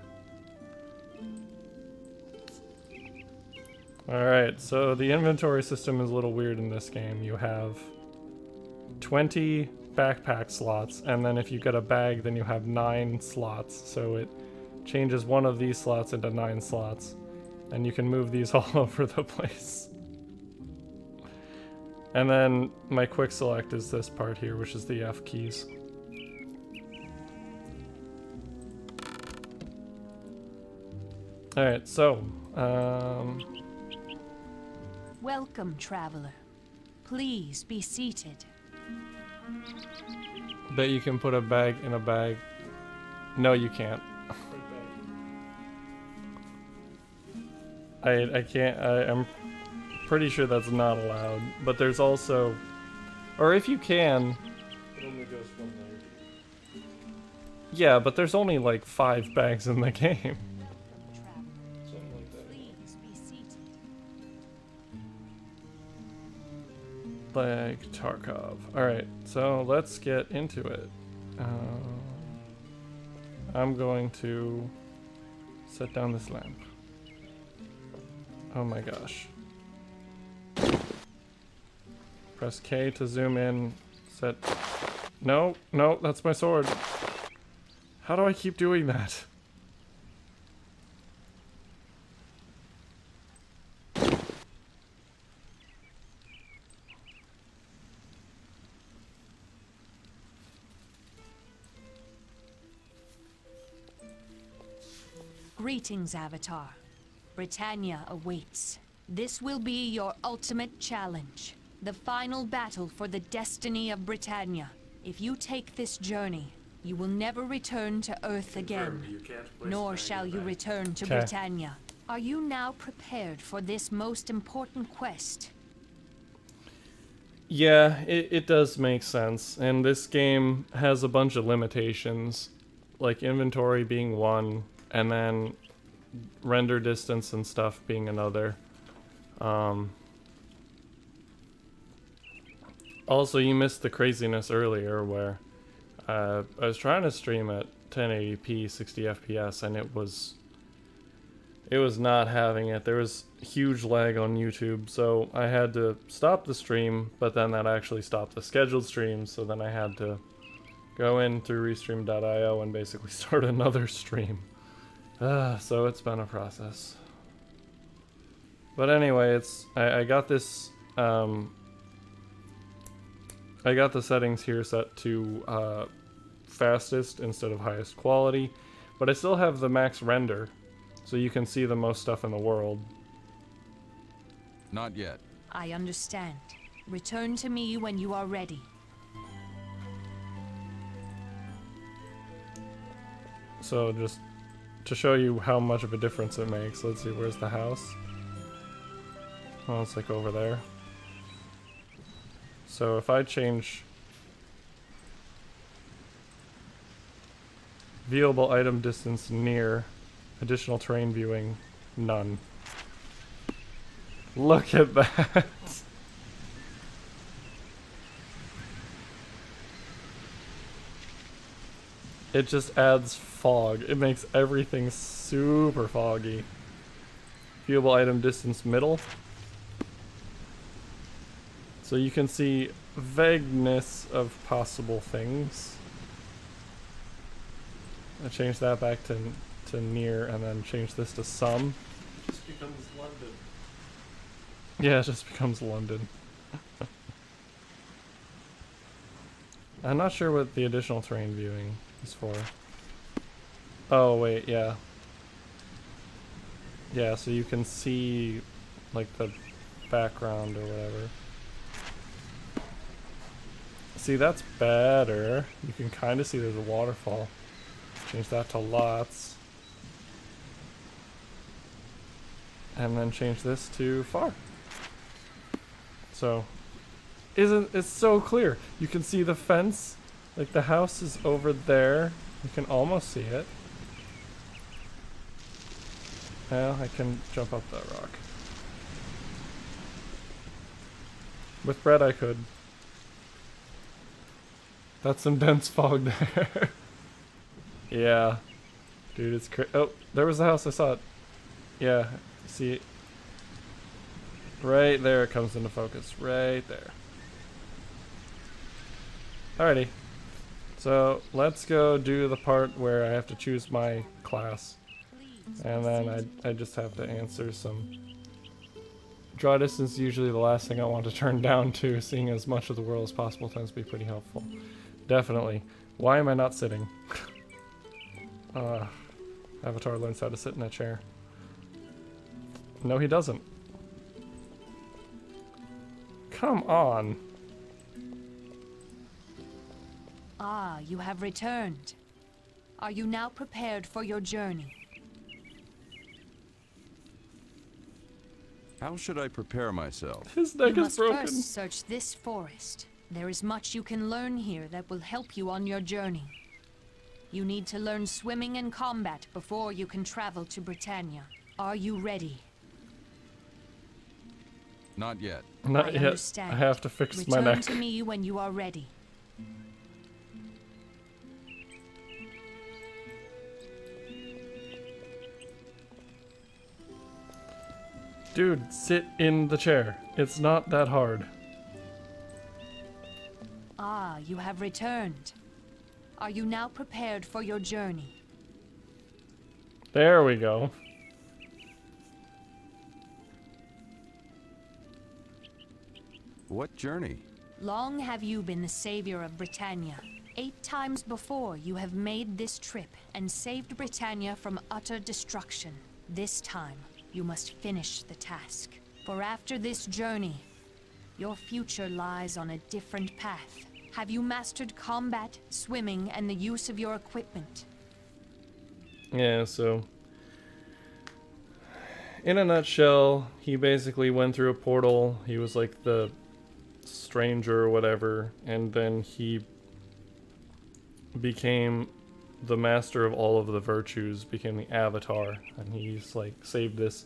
Alright, so the inventory system is a little weird in this game. You have 20 backpack slots, and then if you get a bag, then you have 9 slots. So it changes one of these slots into 9 slots. And you can move these all over the place. And then my quick select is this part here, which is the F keys. Alright, so, Welcome, traveler. Please be seated. bet you can put a bag in a bag. No, you can't. I can't, I'm pretty sure that's not allowed, but there's also, or if you can, It only goes one way. yeah, but there's only like 5 bags in the game. Traveler, Something like that. please be seated. Like Tarkov. Alright, so let's get into it. I'm going to set down this lamp. Oh my gosh. Press K to zoom in. Set. No, no, that's my sword. How do I keep doing that? Greetings, Avatar. Britannia awaits. This will be your ultimate challenge. The final battle for the destiny of Britannia. If you take this journey, you will never return to Earth again. Confirmed, you can't place Nor the shall bag you back. return to 'Kay. Britannia. Are you now prepared for this most important quest? Yeah, it does make sense. And this game has a bunch of limitations, like inventory being one, and then render distance and stuff being another. Also, you missed the craziness earlier where I was trying to stream at 1080p 60 FPS and it was not having it. There was huge lag on YouTube, so I had to stop the stream, but then that actually stopped the scheduled stream, so then I had to go in through restream.io and basically start another stream. So it's been a process. But anyway, I got this I got the settings here set to fastest instead of highest quality, but I still have the max render, so you can see the most stuff in the world. Not yet. I understand. Return to me when you are ready. So just to show you how much of a difference it makes, let's see, where's the house? Well, it's like over there. So if I change viewable item distance near, additional terrain viewing, none. Look at that! It just adds fog. It makes everything super foggy. Viewable item distance middle. So you can see vagueness of possible things. I changed that back to near and then change this to some. This becomes London. Yeah, it just becomes London. I'm not sure what the additional terrain viewing is for. Oh, wait, yeah. Yeah, so you can see, like, the background or whatever. See, that's better. You can kind of see there's a waterfall. Change that to lots. And then change this to far. So, it's so clear. You can see the fence. Like, the house is over there. You can almost see it. Well, I can jump up that rock. With bread I could. That's some dense fog there. Yeah. Dude, it's oh, there was the house, I saw it. Yeah, see. Right there it comes into focus. Right there. Alrighty. So, let's go do the part where I have to choose my class. And then I just have to answer some... Draw distance is usually the last thing I want to turn down to, seeing as much of the world as possible tends to be pretty helpful. Definitely. Why am I not sitting? Avatar learns how to sit in a chair. No, he doesn't. Come on. Ah, you have returned. Are you now prepared for your journey? How should I prepare myself? His neck You is must broken. first search this forest. There is much you can learn here that will help you on your journey. You need to learn swimming and combat before you can travel to Britannia. Are you ready? Not yet. Not I yet. understand. I have to fix my Return neck. to me when you are ready. Dude, sit in the chair. It's not that hard. Ah, you have returned. Are you now prepared for your journey? There we go. What journey? Long have you been the savior of Britannia. 8 times before you have made this trip and saved Britannia from utter destruction. This time, you must finish the task. For after this journey, your future lies on a different path. Have you mastered combat, swimming, and the use of your equipment? Yeah, so... in a nutshell, he basically went through a portal. He was like the stranger or whatever, and then he became the master of all of the virtues, became the Avatar, and he's like saved this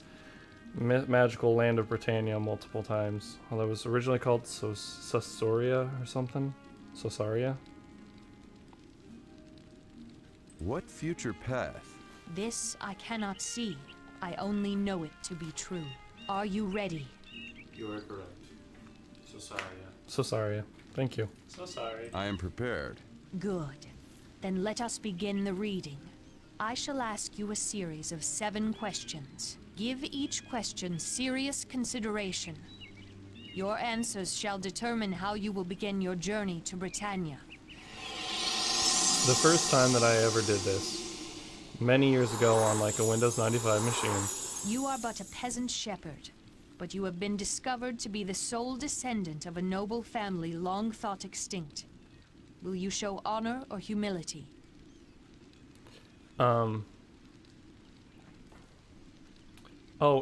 magical land of Britannia multiple times. Well, it was originally called Sosaria or something. Sosaria. What future path? This I cannot see. I only know it to be true. Are you ready? You are correct. So sorry. Sosaria. Thank you. So sorry. I am prepared. Good. Then let us begin the reading. I shall ask you a series of 7 questions. Give each question serious consideration. Your answers shall determine how you will begin your journey to Britannia. The first time that I ever did this, many years ago on like a Windows 95 machine. You are but a peasant shepherd, but you have been discovered to be the sole descendant of a noble family long thought extinct. Will you show honor or humility? Oh,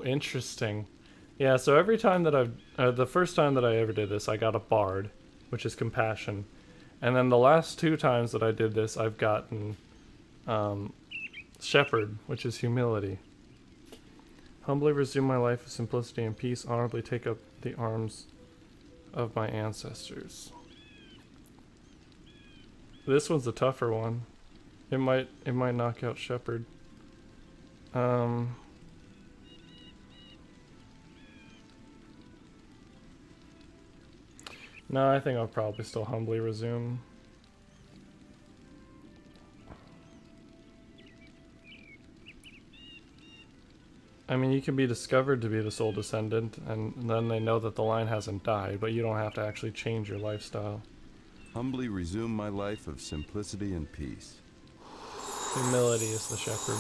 interesting. Yeah, so every time that the first time that I ever did this, I got a bard, which is compassion. And then the last 2 times that I did this, I've gotten shepherd, which is humility. Humbly resume my life of simplicity and peace, honorably take up the arms of my ancestors. This one's a tougher one. It might knock out shepherd. No, I think I'll probably still humbly resume. I mean, you can be discovered to be the sole descendant, and then they know that the line hasn't died, but you don't have to actually change your lifestyle. Humbly resume my life of simplicity and peace. Humility is the shepherd.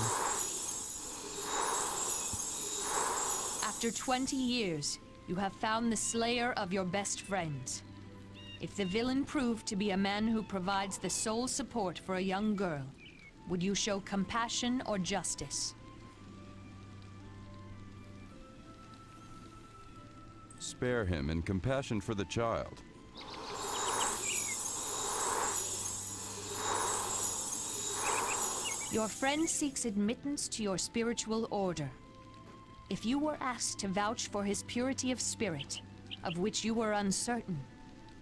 After 20 years, you have found the slayer of your best friends. If the villain proved to be a man who provides the sole support for a young girl, would you show compassion or justice? Spare him in compassion for the child. Your friend seeks admittance to your spiritual order. If you were asked to vouch for his purity of spirit, of which you were uncertain.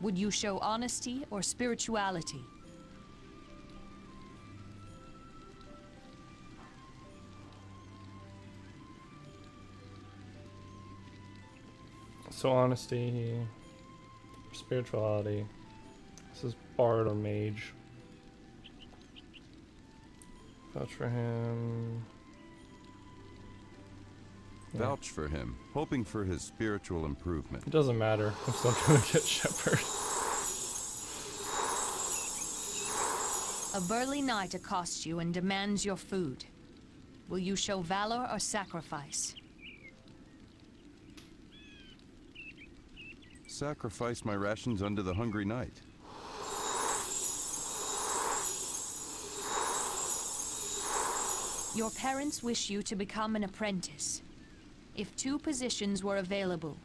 Would you show honesty or spirituality? So honesty, spirituality. This is bard or mage. Vouch for him. Vouch for him, hoping for his spiritual improvement. It doesn't matter. I'm still gonna get shepherd. A burly knight accosts you and demands your food. Will you show valor or sacrifice? Sacrifice my rations unto the hungry knight. Your parents wish you to become an apprentice. If two positions were available,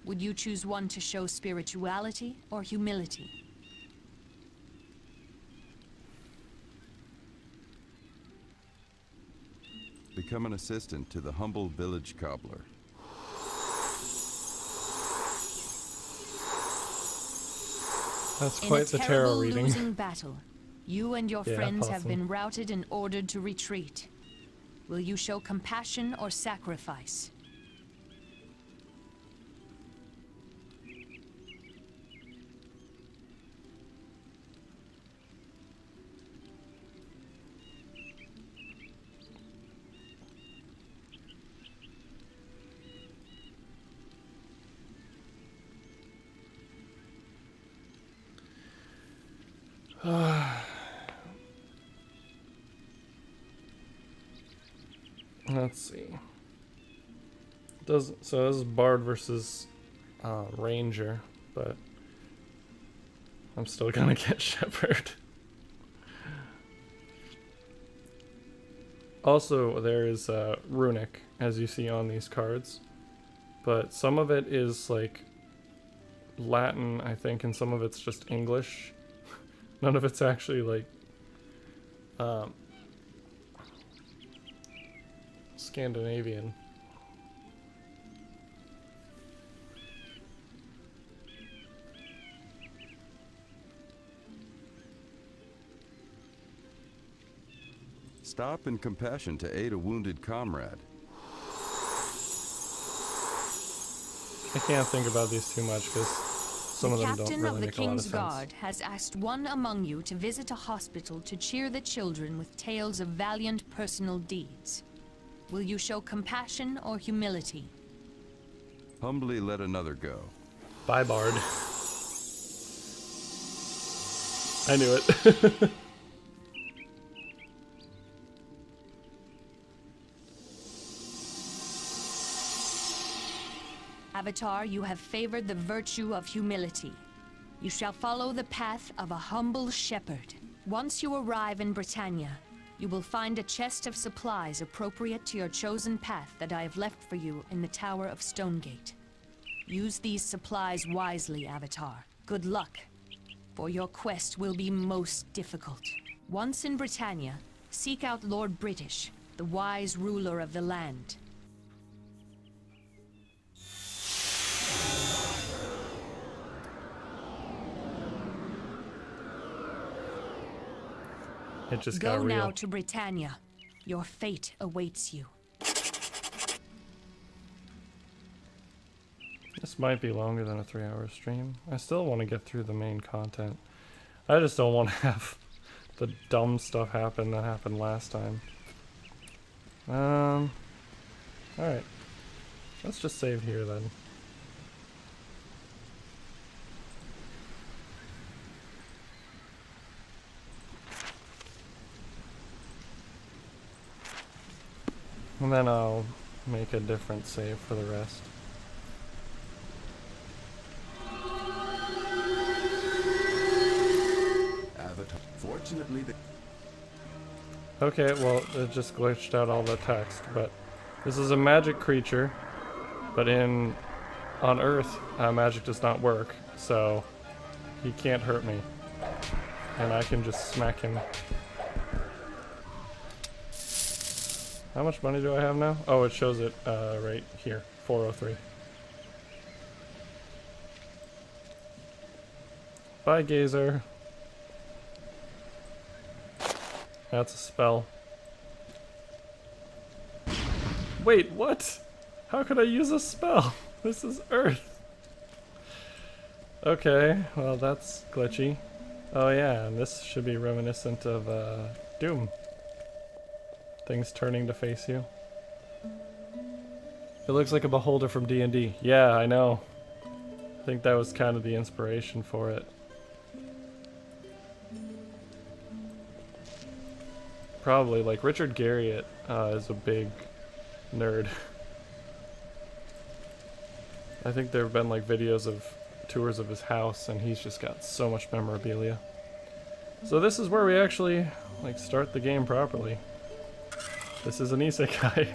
would you choose one to show spirituality or humility? Become an assistant to the humble village cobbler. That's quite the tarot reading. In a terrible losing battle, you and your Yeah, friends have possum. been routed and ordered to retreat. Will you show compassion or sacrifice? Let's see. So this is bard versus ranger, but I'm still gonna get shepherd. Also, there is runic, as you see on these cards, but some of it is like Latin, I think, and some of it's just English. None of it's actually like Scandinavian. Stop in compassion to aid a wounded comrade. I can't think about these too much because some of The them don't captain really of the make a lot of King's sense. Guard has asked one among you to visit a hospital to cheer the children with tales of valiant personal deeds. Will you show compassion or humility? Humbly let another go. Bye, bard. I knew it. Avatar, you have favored the virtue of humility. You shall follow the path of a humble shepherd. Once you arrive in Britannia, you will find a chest of supplies appropriate to your chosen path that I have left for you in the Tower of Stonegate. Use these supplies wisely, Avatar. Good luck, for your quest will be most difficult. Once in Britannia, seek out Lord British, the wise ruler of the land. It just Go got real. now to Britannia. Your fate awaits you. This might be longer than a 3-hour stream. I still want to get through the main content. I just don't want to have the dumb stuff happen that happened last time. Alright. Let's just save here then. And then I'll make a different save for the rest. Avatar. Fortunately, the Okay, well, it just glitched out all the text, but this is a magic creature, but on Earth, magic does not work, so he can't hurt me. And I can just smack him. How much money do I have now? Oh, it shows it right here, 403. Bye, Gazer. That's a spell. Wait, what? How could I use a spell? This is Earth. Okay, well that's glitchy. Oh yeah, and this should be reminiscent of Doom. Things turning to face you. It looks like a beholder from D&D. Yeah, I know. I think that was kind of the inspiration for it. Probably, like Richard Garriott is a big nerd. I think there have been like videos of tours of his house, and he's just got so much memorabilia. So this is where we actually like start the game properly. This is an isekai.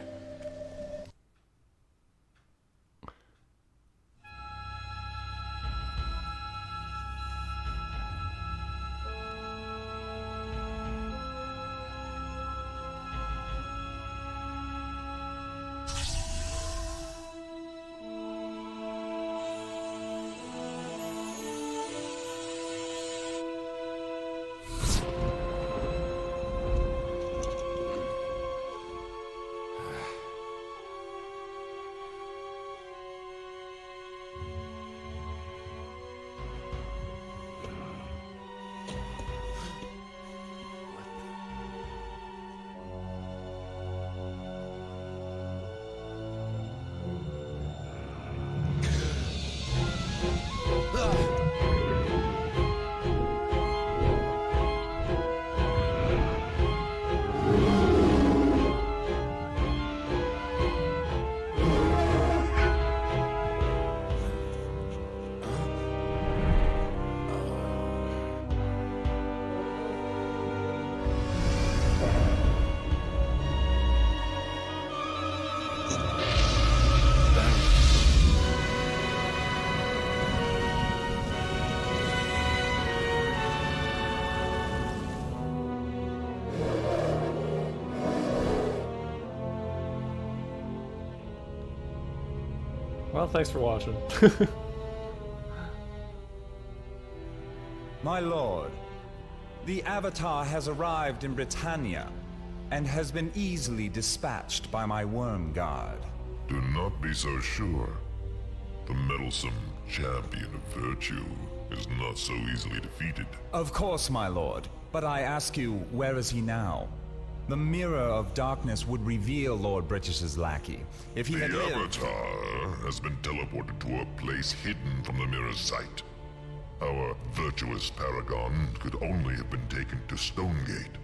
Well, thanks for watching. My lord, the Avatar has arrived in Britannia and has been easily dispatched by my Wyrmguard. Do not be so sure. The meddlesome champion of virtue is not so easily defeated. Of course, my lord, but I ask you, where is he now? The Mirror of Darkness would reveal Lord British's lackey. If he had The lived... Avatar has been teleported to a place hidden from the mirror's sight. Our virtuous paragon could only have been taken to Stonegate,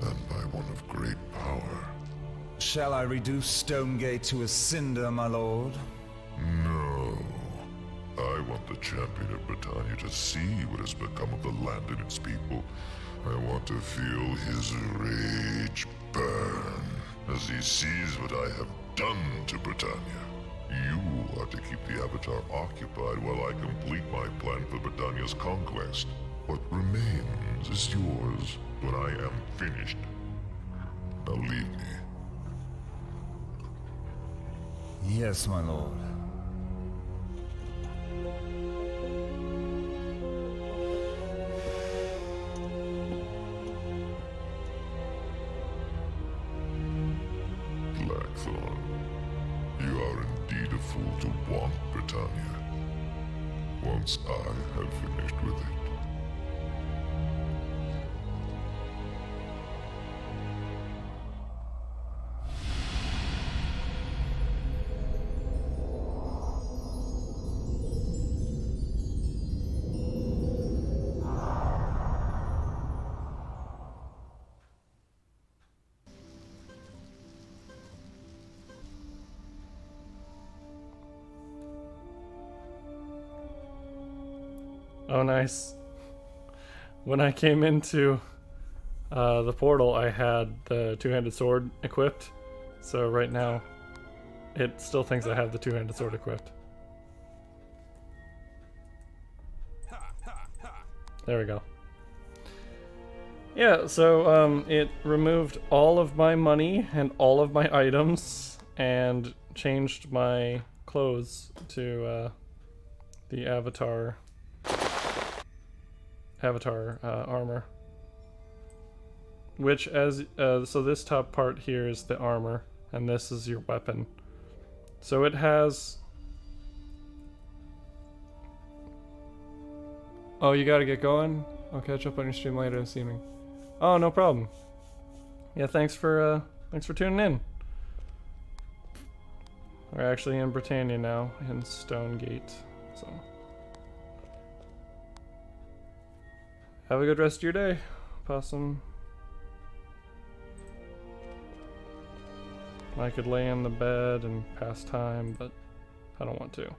and by one of great power. Shall I reduce Stonegate to a cinder, my lord? No. I want the champion of Britannia to see what has become of the land and its people. I want to feel his rage burn as he sees what I have done to Britannia. You are to keep the Avatar occupied while I complete my plan for Britannia's conquest. What remains is yours when I am finished. Now leave me. Yes, my lord. Blackthorn, you are indeed a fool to want Britannia. Once I have finished with it. Oh, nice. When I came into the portal, I had the two-handed sword equipped. So right now, it still thinks I have the two-handed sword equipped. There we go. Yeah, so it removed all of my money and all of my items and changed my clothes to the Avatar avatar armor. Which, so this top part here is the armor, and this is your weapon. So it has... Oh, you gotta get going? I'll catch up on your stream later this evening. Oh, no problem. Yeah, thanks for tuning in. We're actually in Britannia now, in Stonegate, so... Have a good rest of your day, Possum. I could lay in the bed and pass time, but I don't want to.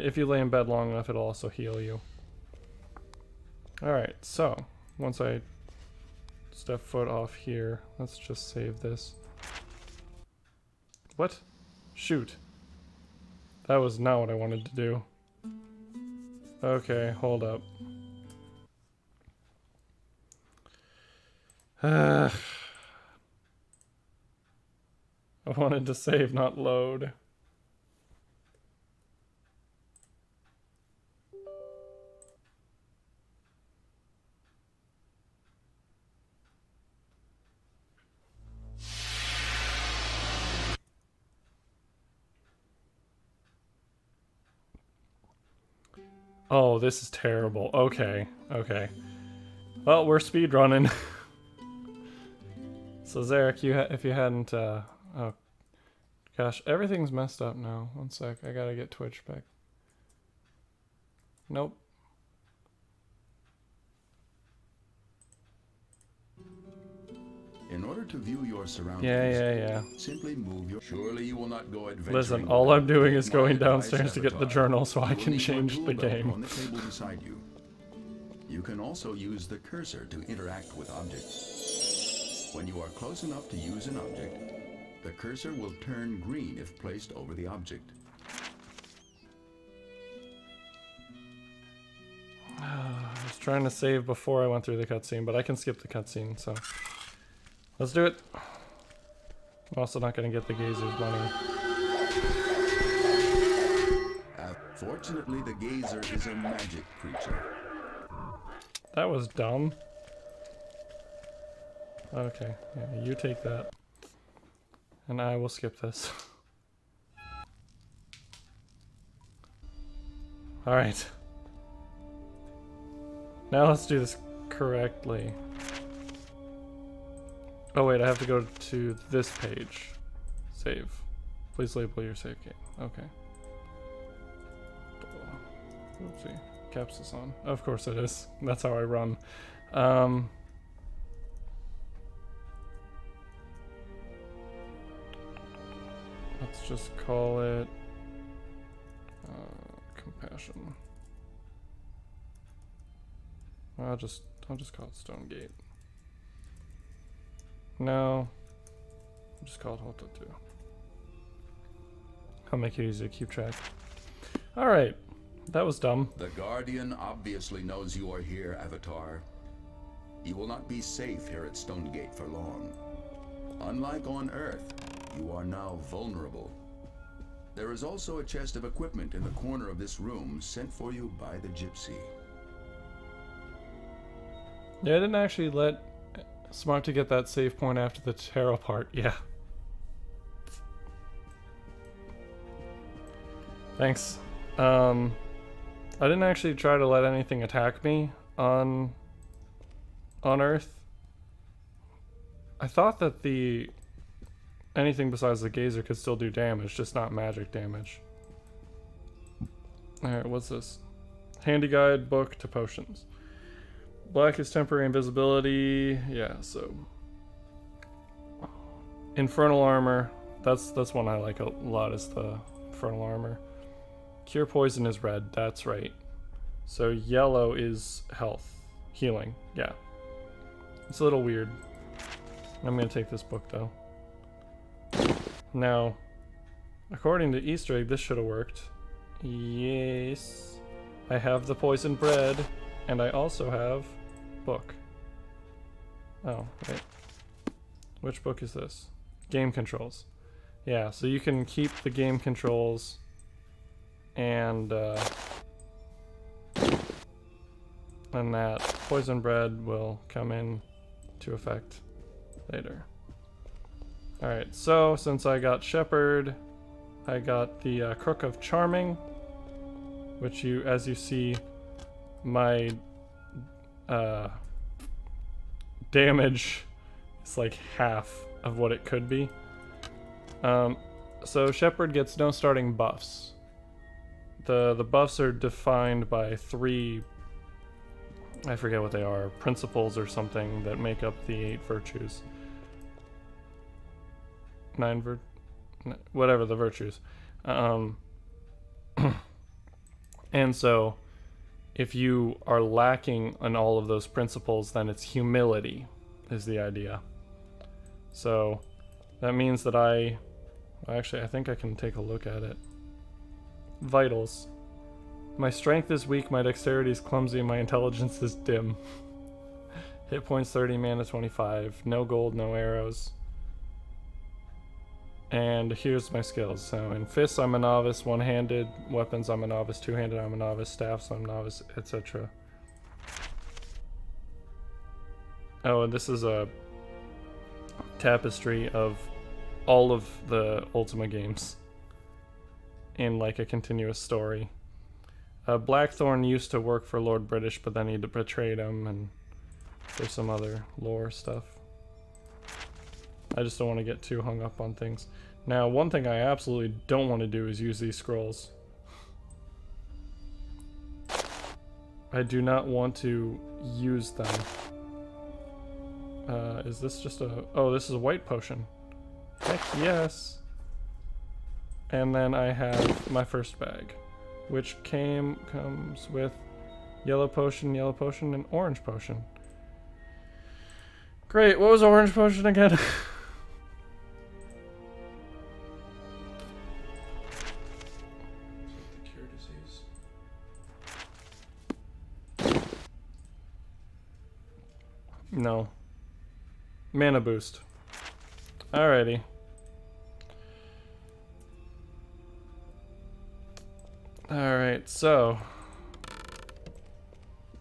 If you lay in bed long enough, it'll also heal you. Alright, so, once I step foot off here, let's just save this. What? Shoot. That was not what I wanted to do. Okay, hold up. I wanted to save, not load. Oh, this is terrible. Okay, okay. Well, we're speedrunning. So Zarek, if you hadn't, oh gosh, everything's messed up now. One sec, I gotta get Twitch back. Nope. In order to view your surroundings, Yeah. simply move your... Surely you will not go adventuring. Listen, all I'm doing is going My downstairs to get the avatar. journal so I You will can need your change tool the belt game. on the table beside you. You can also use the cursor to interact with objects. When you are close enough to use an object, the cursor will turn green if placed over the object. I was trying to save before I went through the cutscene, but I can skip the cutscene, so... Let's do it. I'm also not going to get the Gazer's money. Fortunately, the gazer is a magic creature. That was dumb. Okay, yeah, you take that. And I will skip this. Alright. Now let's do this correctly. Oh wait, I have to go to this page. Save. Please label your save game. Okay. Oopsie. Caps this on. Of course it is. That's how I run. Let's just call it compassion. I'll just call it Stonegate. No, I'll just call it Hoto too. I'll make it easy to keep track. Alright, that was dumb. The Guardian obviously knows you are here, Avatar. You will not be safe here at Stonegate for long. Unlike on Earth, you are now vulnerable. There is also a chest of equipment in the corner of this room sent for you by the Gypsy. Yeah, I didn't actually let Smart to get that save point after the tarot part. Yeah. Thanks. I didn't actually try to let anything attack me on Earth. I thought that anything besides the Gazer could still do damage, just not magic damage. Alright, what's this? Handy guide book to potions. Black is temporary invisibility. Yeah, so infernal armor. That's one I like a lot, is the infernal armor. Cure poison is red. That's right. So yellow is health, healing. Yeah, it's a little weird. I'm gonna take this book though. Now, according to Easter egg, this should have worked. Yes, I have the poison bread. And I also have book. Oh, wait. Which book is this? Game controls. Yeah, so you can keep the game controls and and that poison bread will come in to effect later. Alright, so since I got Shepherd, I got the Crook of Charming, which as you see, my damage is like half of what it could be. So Shepherd gets no starting buffs. The buffs are defined by 3, I forget what they are, principles or something that make up the 8 virtues. 9 whatever the virtues. And so if you are lacking on all of those principles, then it's humility is the idea. So that means that actually I think I can take a look at it. Vitals. My strength is weak, my dexterity is clumsy, and my intelligence is dim. Hit points 30, mana 25. No gold, no arrows. And here's my skills. So in fists I'm a novice, one-handed, weapons I'm a novice, two-handed I'm a novice, staffs I'm a novice, etc. Oh, and this is a tapestry of all of the Ultima games in like a continuous story. Blackthorn used to work for Lord British, but then he betrayed him, and there's some other lore stuff. I just don't want to get too hung up on things. Now, one thing I absolutely don't want to do is use these scrolls. I do not want to use them. Is this just a... Oh, this is a white potion. Heck yes! And then I have my first bag, which comes with yellow potion, and orange potion. Great, what was orange potion again? Cure disease. No. Mana boost. Alrighty. Alright, so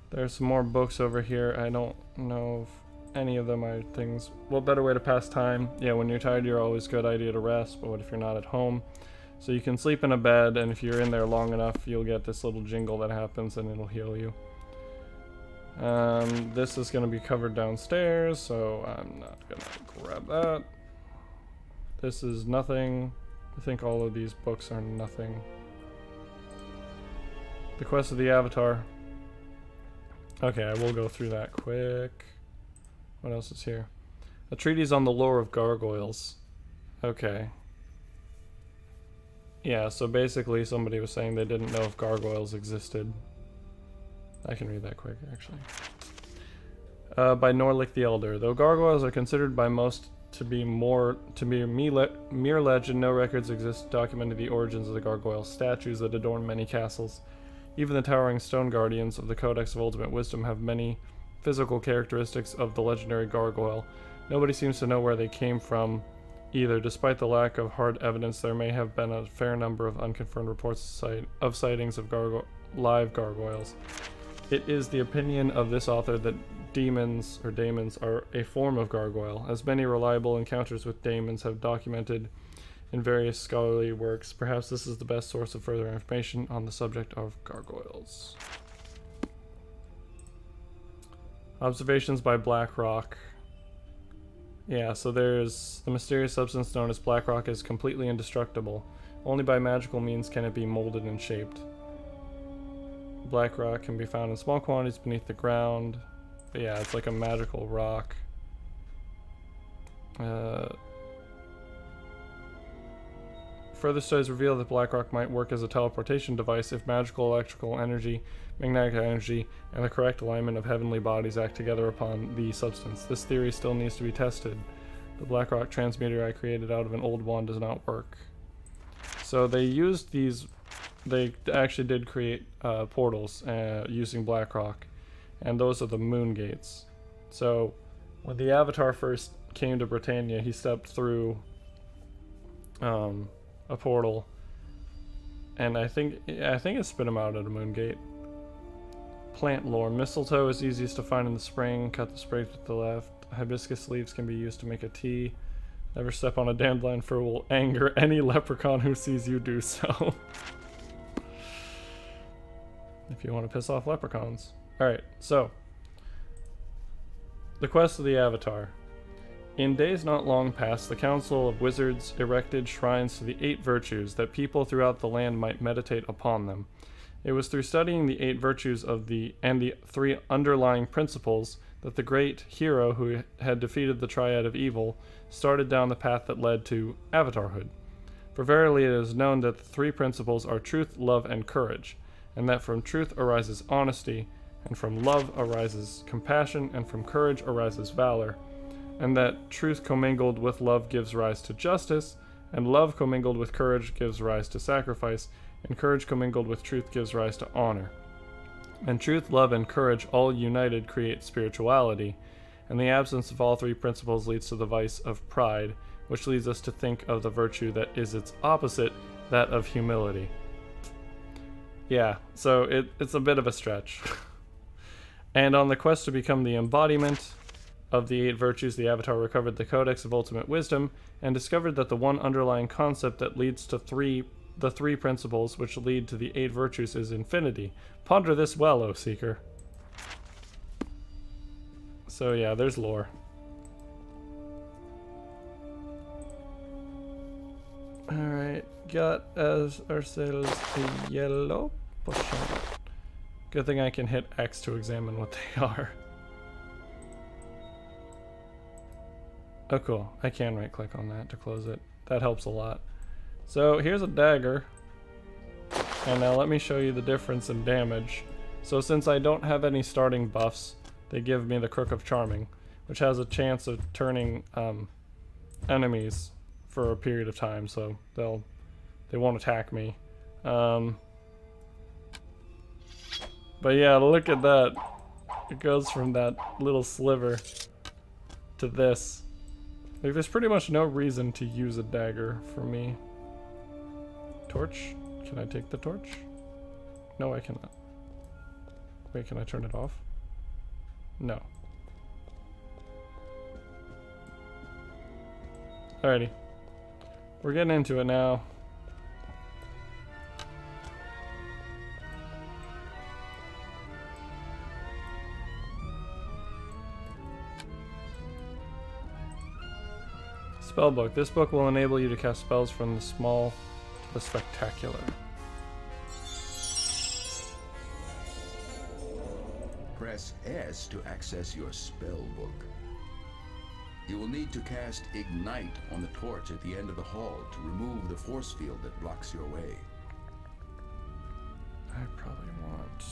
there's some more books over here. I don't know if any of them are things. What better way to pass time? Yeah, when you're tired, you're always a good idea to rest, but what if you're not at home? So you can sleep in a bed, and if you're in there long enough, you'll get this little jingle that happens and it'll heal you. This is going to be covered downstairs, so I'm not going to grab that. This is nothing. I think all of these books are nothing. The Quest of the Avatar. Okay, I will go through that quick. What else is here? A treatise on the lore of gargoyles. Okay. Yeah, so basically somebody was saying they didn't know if gargoyles existed. I can read that quick, actually. By Norlick the Elder. Though gargoyles are considered by most to be mere legend, no records exist documenting the origins of the gargoyle statues that adorn many castles. Even the towering stone guardians of the Codex of Ultimate Wisdom have many physical characteristics of the legendary gargoyle. Nobody seems to know where they came from either. Despite the lack of hard evidence, there may have been a fair number of unconfirmed reports of sightings of live gargoyles. It is the opinion of this author that daemons are a form of gargoyle, as many reliable encounters with daemons have documented in various scholarly works. Perhaps this is the best source of further information on the subject of gargoyles. Observations by Blackrock. Yeah, so there's the mysterious substance known as Blackrock is completely indestructible. Only by magical means can it be molded and shaped. Blackrock can be found in small quantities beneath the ground. But yeah, it's like a magical rock. Further studies reveal that Blackrock might work as a teleportation device if magical, electrical energy, magnetic energy, and the correct alignment of heavenly bodies act together upon the substance. This theory still needs to be tested. The Blackrock transmuter I created out of an old wand does not work. So they used these... They actually did create portals using Blackrock, and those are the moon gates. So when the Avatar first came to Britannia, he stepped through a portal, and I think it spit him out at a moon gate. Plant lore. Mistletoe is easiest to find in the spring. Cut the sprigs with the left. Hibiscus leaves can be used to make a tea. Never step on a dandelion, for it will anger any leprechaun who sees you do so. If you want to piss off leprechauns. Alright, so. The quest of the Avatar. In days not long past, the Council of Wizards erected shrines to the 8 virtues, that people throughout the land might meditate upon them. It was through studying the 8 virtues of the 3 underlying principles that the great hero who had defeated the triad of evil started down the path that led to avatarhood. For verily it is known that the 3 principles are truth, love, and courage, and that from truth arises honesty, and from love arises compassion, and from courage arises valor, and that truth commingled with love gives rise to justice, and love commingled with courage gives rise to sacrifice, and courage commingled with truth gives rise to honor. And truth, love, and courage all united create spirituality, and the absence of all 3 principles leads to the vice of pride, which leads us to think of the virtue that is its opposite, that of humility. Yeah, so it's a bit of a stretch. And on the quest to become the embodiment of the 8 virtues, the Avatar recovered the Codex of Ultimate Wisdom and discovered that the one underlying concept that leads to the 3 principles which lead to the 8 virtues is infinity. Ponder this well, O Seeker. So yeah, there's lore. Alright, got as ourselves a yellow potion. Good thing I can hit X to examine what they are. Oh cool, I can right click on that to close it. That helps a lot. So here's a dagger. And now let me show you the difference in damage. So since I don't have any starting buffs, they give me the Crook of Charming, which has a chance of turning enemies for a period of time, so they won't attack me. But yeah, look at that. It goes from that little sliver to this. Like, there's pretty much no reason to use a dagger for me. Torch? Can I take the torch? No, I cannot. Wait, can I turn it off? No. Alrighty. We're getting into it now. Spellbook. This book will enable you to cast spells from the small to the spectacular. Press S to access your spell book. You will need to cast Ignite on the torch at the end of the hall to remove the force field that blocks your way. I probably want...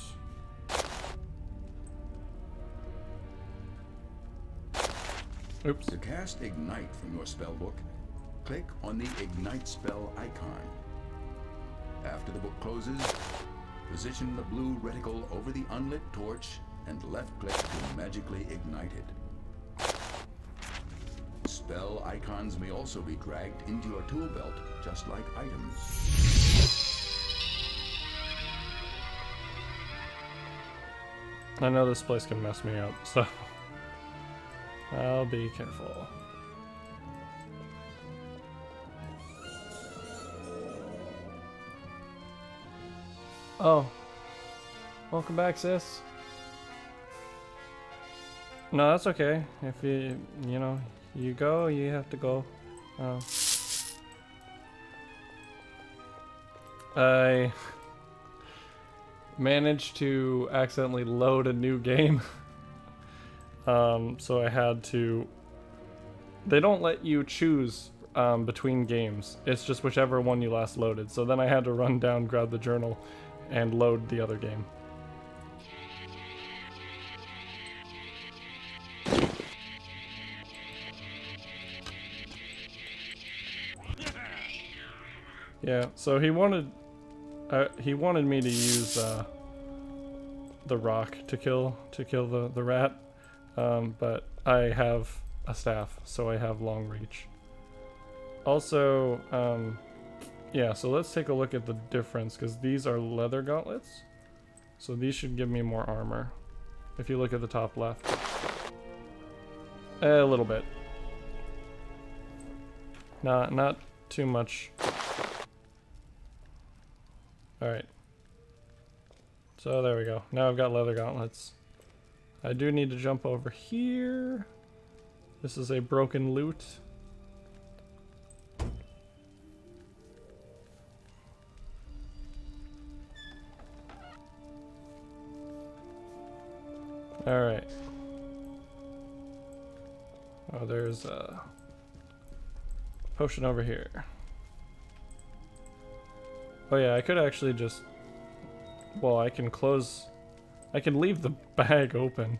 Oops. To cast Ignite from your spellbook, click on the Ignite spell icon. After the book closes, position the blue reticle over the unlit torch and left-click to magically ignite it. Spell icons may also be dragged into your tool belt, just like items. I know this place can mess me up, so I'll be careful. Oh. Welcome back, sis. No, that's okay. If you know, you go, you have to go. I managed to accidentally load a new game. So I had to... They don't let you choose between games. It's just whichever one you last loaded. So then I had to run down, grab the journal, and load the other game. Yeah, so he wanted me to use the rock to kill the rat, but I have a staff, so I have long reach. Also, yeah, so let's take a look at the difference, because these are leather gauntlets. So these should give me more armor. If you look at the top left. A little bit. Not too much. Alright. So there we go. Now I've got leather gauntlets. I do need to jump over here. This is a broken loot. Alright. Oh, there's a potion over here. Oh yeah, I could actually just... Well, I can leave the bag open.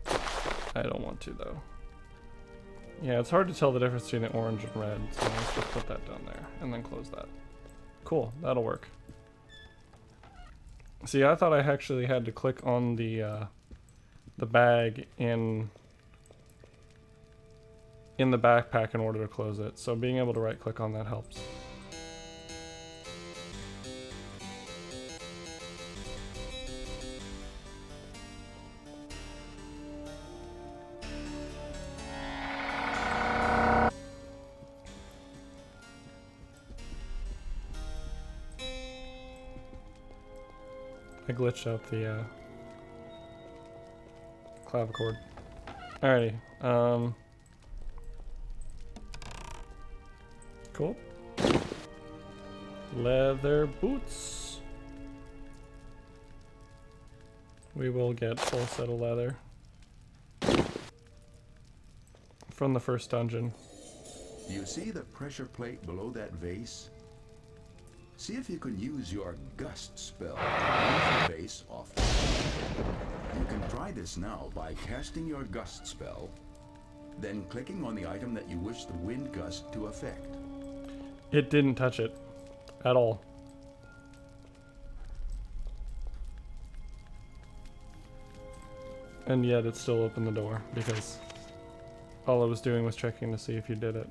I don't want to, though. Yeah, it's hard to tell the difference between the orange and red, so let's just put that down there, and then close that. Cool, that'll work. See, I thought I actually had to click on the bag in the backpack in order to close it, so being able to right-click on that helps. I glitched out the clavichord. Alrighty. Cool. Leather boots. We will get full set of leather from the first dungeon. You see the pressure plate below that vase? See if you can use your gust spell to move the vase off. You can try this now by casting your gust spell, then clicking on the item that you wish the wind gust to affect. It didn't touch it at all. And yet it still opened the door because all I was doing was checking to see if you did it.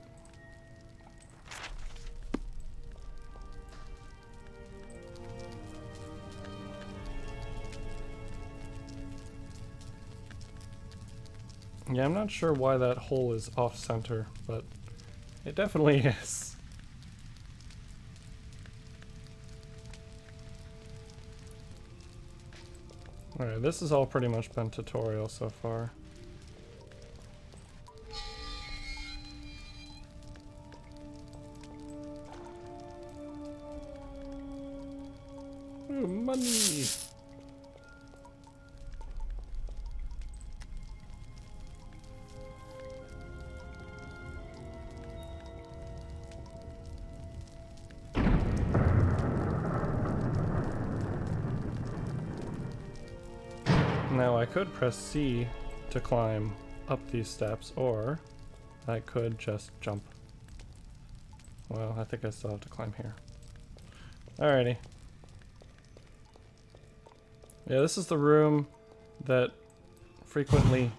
Yeah, I'm not sure why that hole is off-center, but it definitely is. Alright, this has all pretty much been tutorial so far. Ooh, money! Now I could press C to climb up these steps, or I could just jump. Well, I think I still have to climb here. Alrighty. Yeah, this is the room that frequently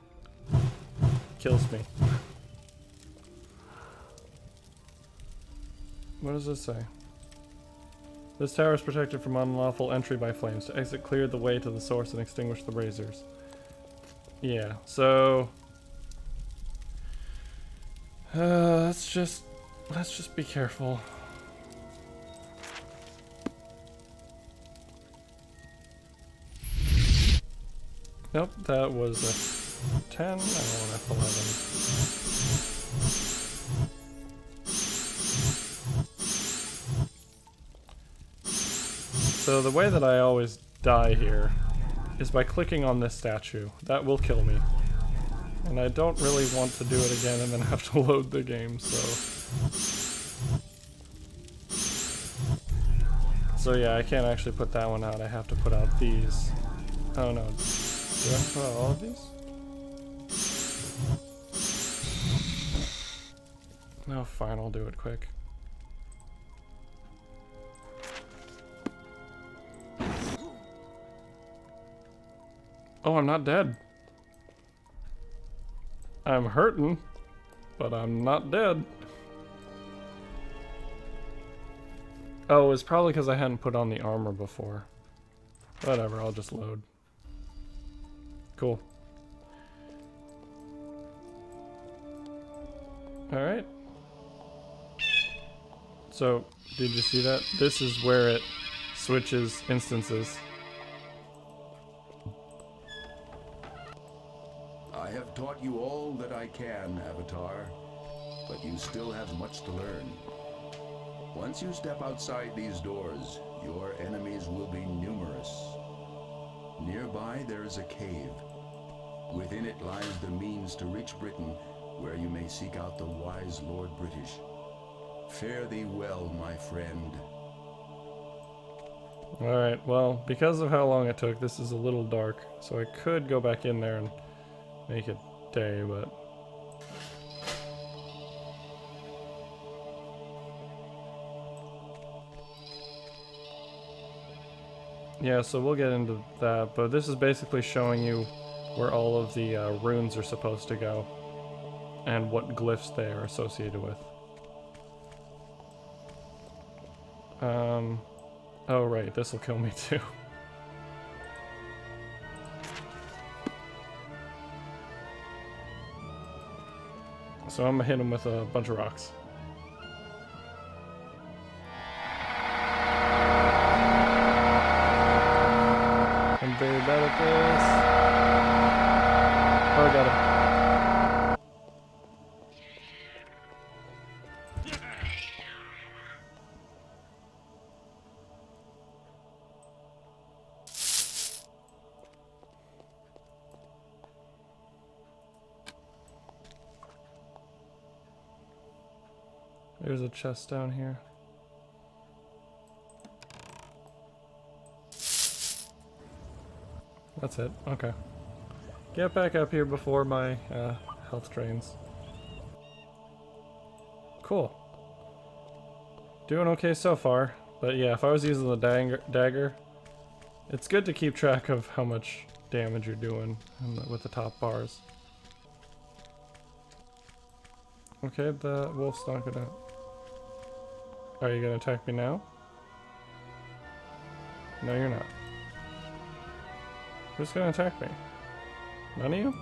kills me. What does this say? This tower is protected from unlawful entry by flames. To exit, clear the way to the source and extinguish the braziers. Yeah, so let's just be careful. Nope, that was a 10. I don't want F11. So the way that I always die here is by clicking on this statue. That will kill me. And I don't really want to do it again and then have to load the game, so yeah, I can't actually put that one out. I have to put out these. Oh no. Do I have to put out all of these? No, fine, I'll do it quick. Oh, I'm not dead. I'm hurting, but I'm not dead. Oh, it's probably because I hadn't put on the armor before. Whatever, I'll just load. Cool. Alright. So, did you see that? This is where it switches instances. I have taught you all that I can, Avatar, but you still have much to learn. Once you step outside these doors, your enemies will be numerous. Nearby there is a cave. Within it lies the means to reach Britain, where you may seek out the wise Lord British. Fare thee well, my friend. Alright, well, because of how long it took, this is a little dark, so I could go back in there and make it day, but... yeah, so we'll get into that, but this is basically showing you where all of the runes are supposed to go, and what glyphs they are associated with. Oh right, this will kill me too. So I'm gonna hit him with a bunch of rocks. I'm very bad at this. Oh, I got him. There's a chest down here. That's it. Okay. Get back up here before my health drains. Cool. Doing okay so far. But yeah, if I was using the dagger, it's good to keep track of how much damage you're doing with the top bars. Okay, the wolf's not gonna... Are you gonna attack me now? No, you're not. Who's gonna attack me? None of you?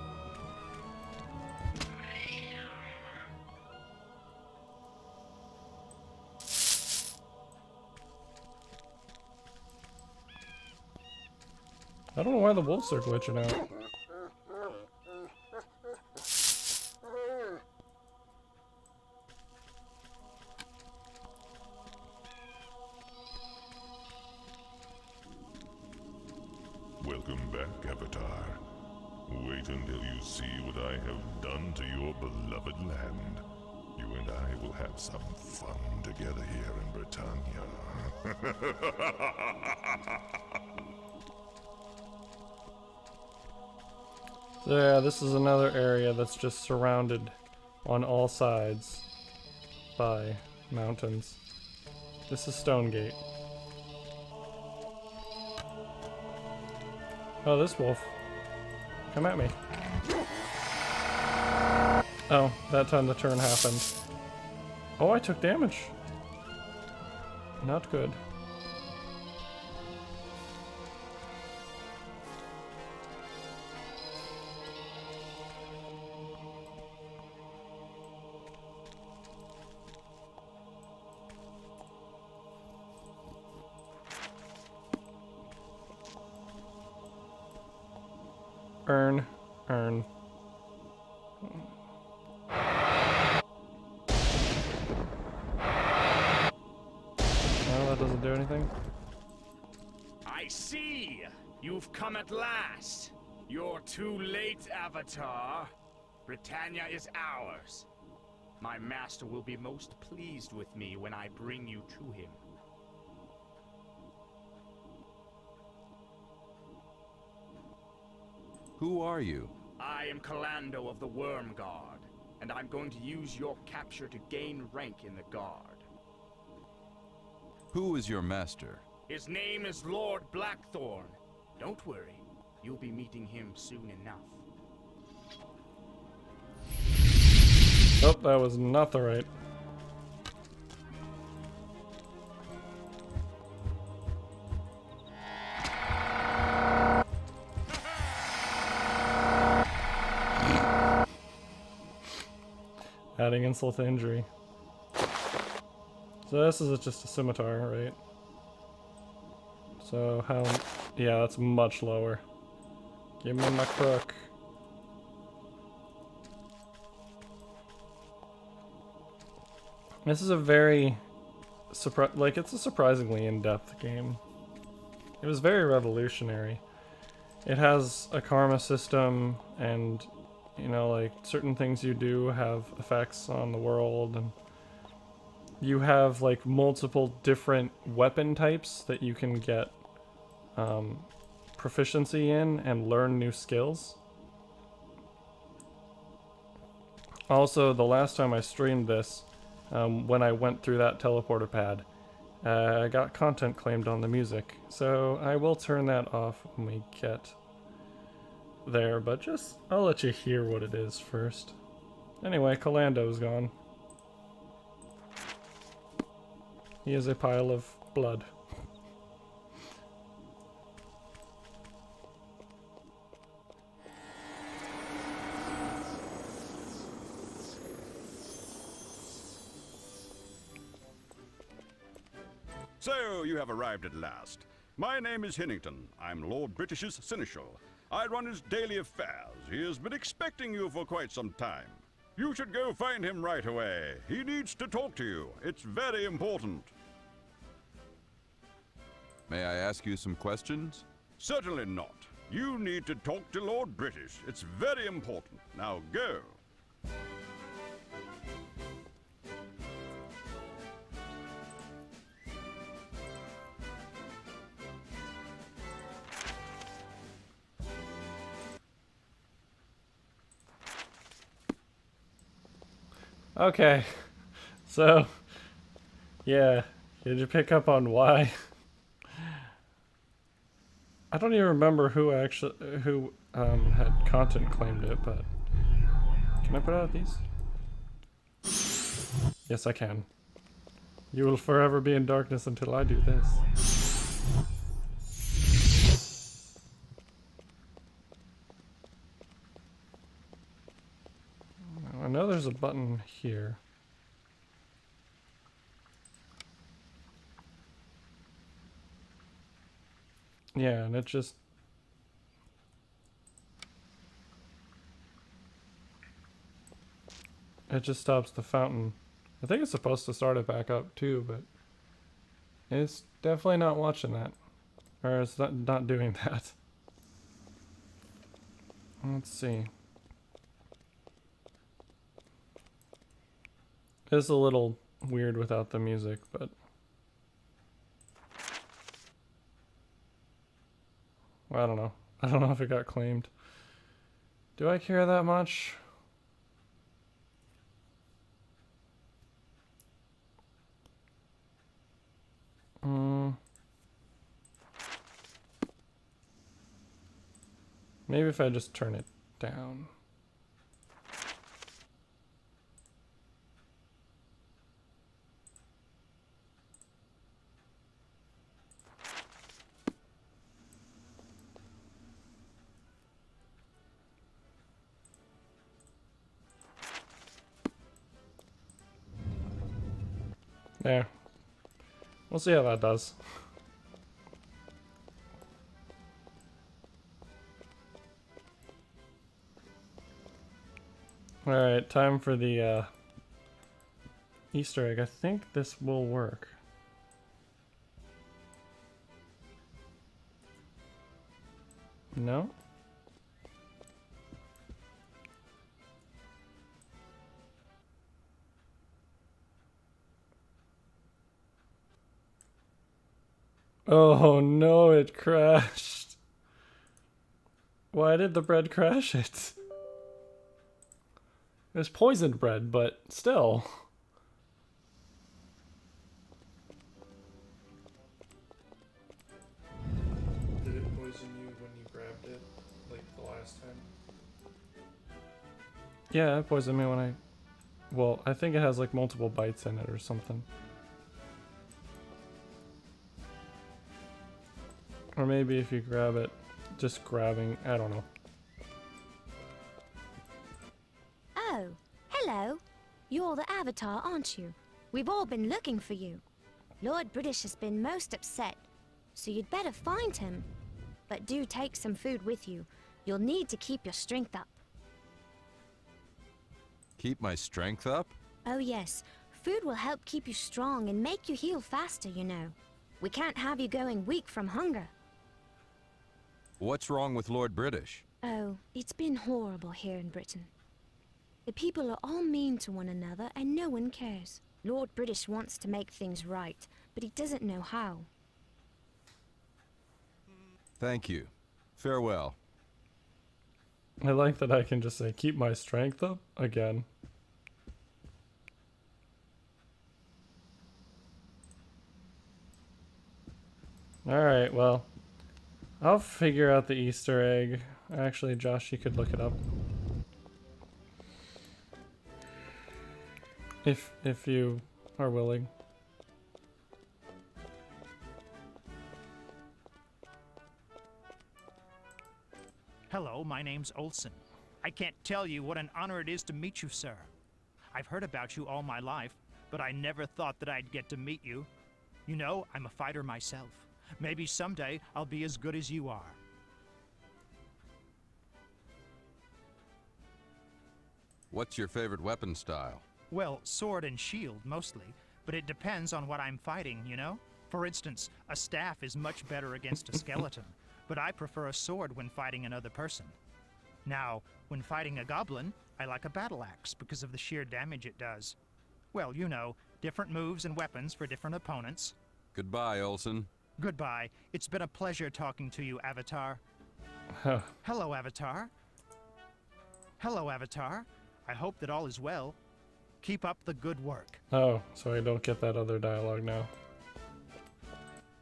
I don't know why the wolves are glitching out. Welcome back, Avatar. Wait until you see what I have done to your beloved land. You and I will have some fun together here in Britannia. So yeah, this is another area that's just surrounded on all sides by mountains. This is Stonegate. Oh, this wolf. Come at me. Oh, that time the turn happened. Oh, I took damage. Not good. Earn. Well, that doesn't do anything. I see! You've come at last! You're too late, Avatar. Britannia is ours. My master will be most pleased with me when I bring you to him. Who are you? I am Colando of the Wyrmguard, and I'm going to use your capture to gain rank in the Guard. Who is your master? His name is Lord Blackthorn. Don't worry, you'll be meeting him soon enough. Oh, that was not the right. Adding insult to injury. So this is just a scimitar, right? So how... Yeah, that's much lower. Give me my crook. This is a very... it's a surprisingly in-depth game. It was very revolutionary. It has a karma system, and, you know, like, certain things you do have effects on the world, and you have, like, multiple different weapon types that you can get proficiency in and learn new skills. Also, the last time I streamed this, when I went through that teleporter pad, I got content claimed on the music, so I will turn that off when we get there, but just, I'll let you hear what it is first. Anyway, Colando's gone. He is a pile of blood. So, you have arrived at last. My name is Hennington. I'm Lord British's seneschal. I run his daily affairs. He has been expecting you for quite some time. You should go find him right away. He needs to talk to you. It's very important. May I ask you some questions? Certainly not. You need to talk to Lord British. It's very important. Now go. Okay, so, yeah, did you pick up on why? I don't even remember who had content claimed it, but can I put out these? Yes, I can. You will forever be in darkness until I do this. I know there's a button here. Yeah, and it just... It just stops the fountain. I think it's supposed to start it back up too, but... It's definitely not watching that. Or it's not doing that. Let's see. It's a little weird without the music, but... Well, I don't know. I don't know if it got claimed. Do I care that much? Maybe if I just turn it down. There. We'll see how that does. Alright, time for the Easter egg. I think this will work. No? Oh no, it crashed. Why did the bread crash it? It was poisoned bread, but still. Did it poison you when you grabbed it, like the last time? Yeah, it poisoned me when I... Well, I think it has like multiple bites in it or something. Or maybe if you grab it, just grabbing, I don't know. Oh, hello. You're Avatar, aren't you? We've all been looking for you. Lord British has been most upset, so you'd better find him. But do take some food with you. You'll need to keep your strength up. Keep my strength up? Oh yes, food will help keep you strong and make you heal faster, you know. We can't have you going weak from hunger. What's wrong with Lord British? Oh, it's been horrible here in Britain. The people are all mean to one another and no one cares. Lord British wants to make things right, but he doesn't know how. Thank you. Farewell. I like that I can just say, keep my strength up again. Alright, well, I'll figure out the Easter egg. Actually, Josh, you could look it up. If you are willing. Hello, my name's Olson. I can't tell you what an honor it is to meet you, sir. I've heard about you all my life, but I never thought that I'd get to meet you. You know, I'm a fighter myself. Maybe someday I'll be as good as you are. What's your favorite weapon style? Well, sword and shield, mostly, but it depends on what I'm fighting, you know? For instance, a staff is much better against a skeleton, but I prefer a sword when fighting another person. Now, when fighting a goblin, I like a battle axe because of the sheer damage it does. Well, you know, different moves and weapons for different opponents. Goodbye, Olson. Goodbye. It's been a pleasure talking to you, Avatar. Hello, Avatar. Hello, Avatar. I hope that all is well. Keep up the good work. Oh, so I don't get that other dialogue now.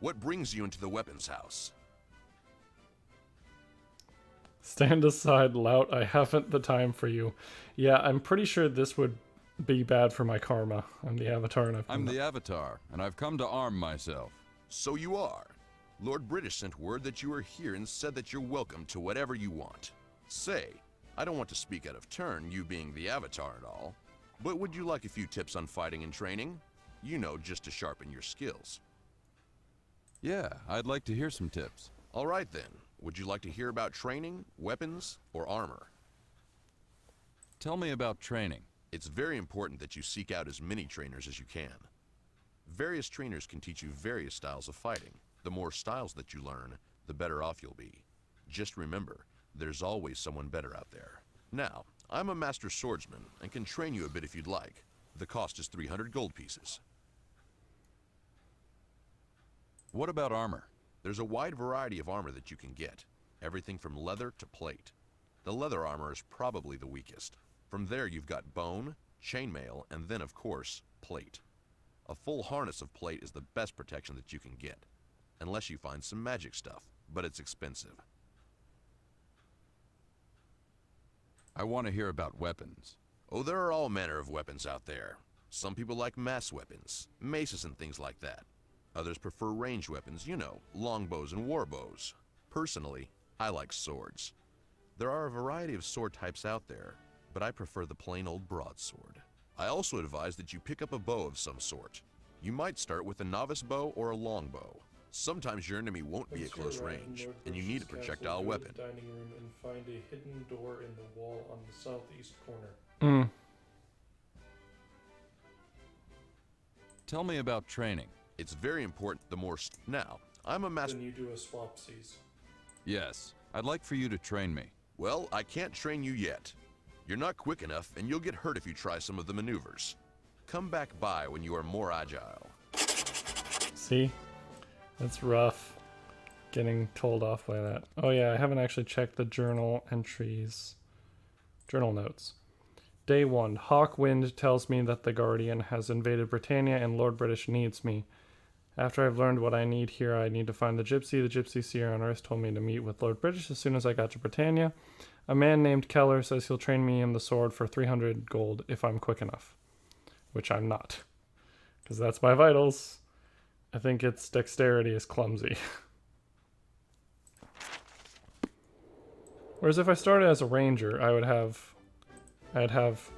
What brings you into the weapons house? Stand aside, lout. I haven't the time for you. Yeah, I'm pretty sure this would be bad for my karma. I'm the Avatar and I'm the Avatar, and I've come to arm myself. So you are. Lord British sent word that you are here and said that you're welcome to whatever you want. Say, I don't want to speak out of turn, you being the Avatar and all, but would you like a few tips on fighting and training? You know, just to sharpen your skills. Yeah, I'd like to hear some tips. All right then. Would you like to hear about training, weapons, or armor? Tell me about training. It's very important that you seek out as many trainers as you can. Various trainers can teach you various styles of fighting. The more styles that you learn, the better off you'll be. Just remember, there's always someone better out there. Now, I'm a master swordsman and can train you a bit if you'd like. The cost is 300 gold pieces. What about armor? There's a wide variety of armor that you can get. Everything from leather to plate. The leather armor is probably the weakest. From there you've got bone, chainmail, and then of course, plate. A full harness of plate is the best protection that you can get. Unless you find some magic stuff, but it's expensive. I want to hear about weapons. Oh, there are all manner of weapons out there. Some people like mass weapons, maces and things like that. Others prefer ranged weapons, you know, longbows and warbows. Personally, I like swords. There are a variety of sword types out there, but I prefer the plain old broadsword. I also advise that you pick up a bow of some sort. You might start with a novice bow or a longbow. Sometimes your enemy won't be at close range, and you need a projectile weapon. Go to the dining room and find a hidden door in the wall on the southeast corner. Tell me about training. It's very important the more... Now, I'm a master... Then you do a swapsies. Yes, I'd like for you to train me. Well, I can't train you yet. You're not quick enough, and you'll get hurt if you try some of the maneuvers. Come back by when you are more agile. See? That's rough. Getting told off by that. Oh yeah, I haven't actually checked the journal entries. Journal notes. Day 1. Hawkwind tells me that the Guardian has invaded Britannia and Lord British needs me. After I've learned what I need here, I need to find the Gypsy. The Gypsy seer on Earth told me to meet with Lord British as soon as I got to Britannia. A man named Keller says he'll train me in the sword for 300 gold if I'm quick enough. Which I'm not. Because that's my vitals. I think its dexterity is clumsy. Whereas if I started as a ranger, I'd have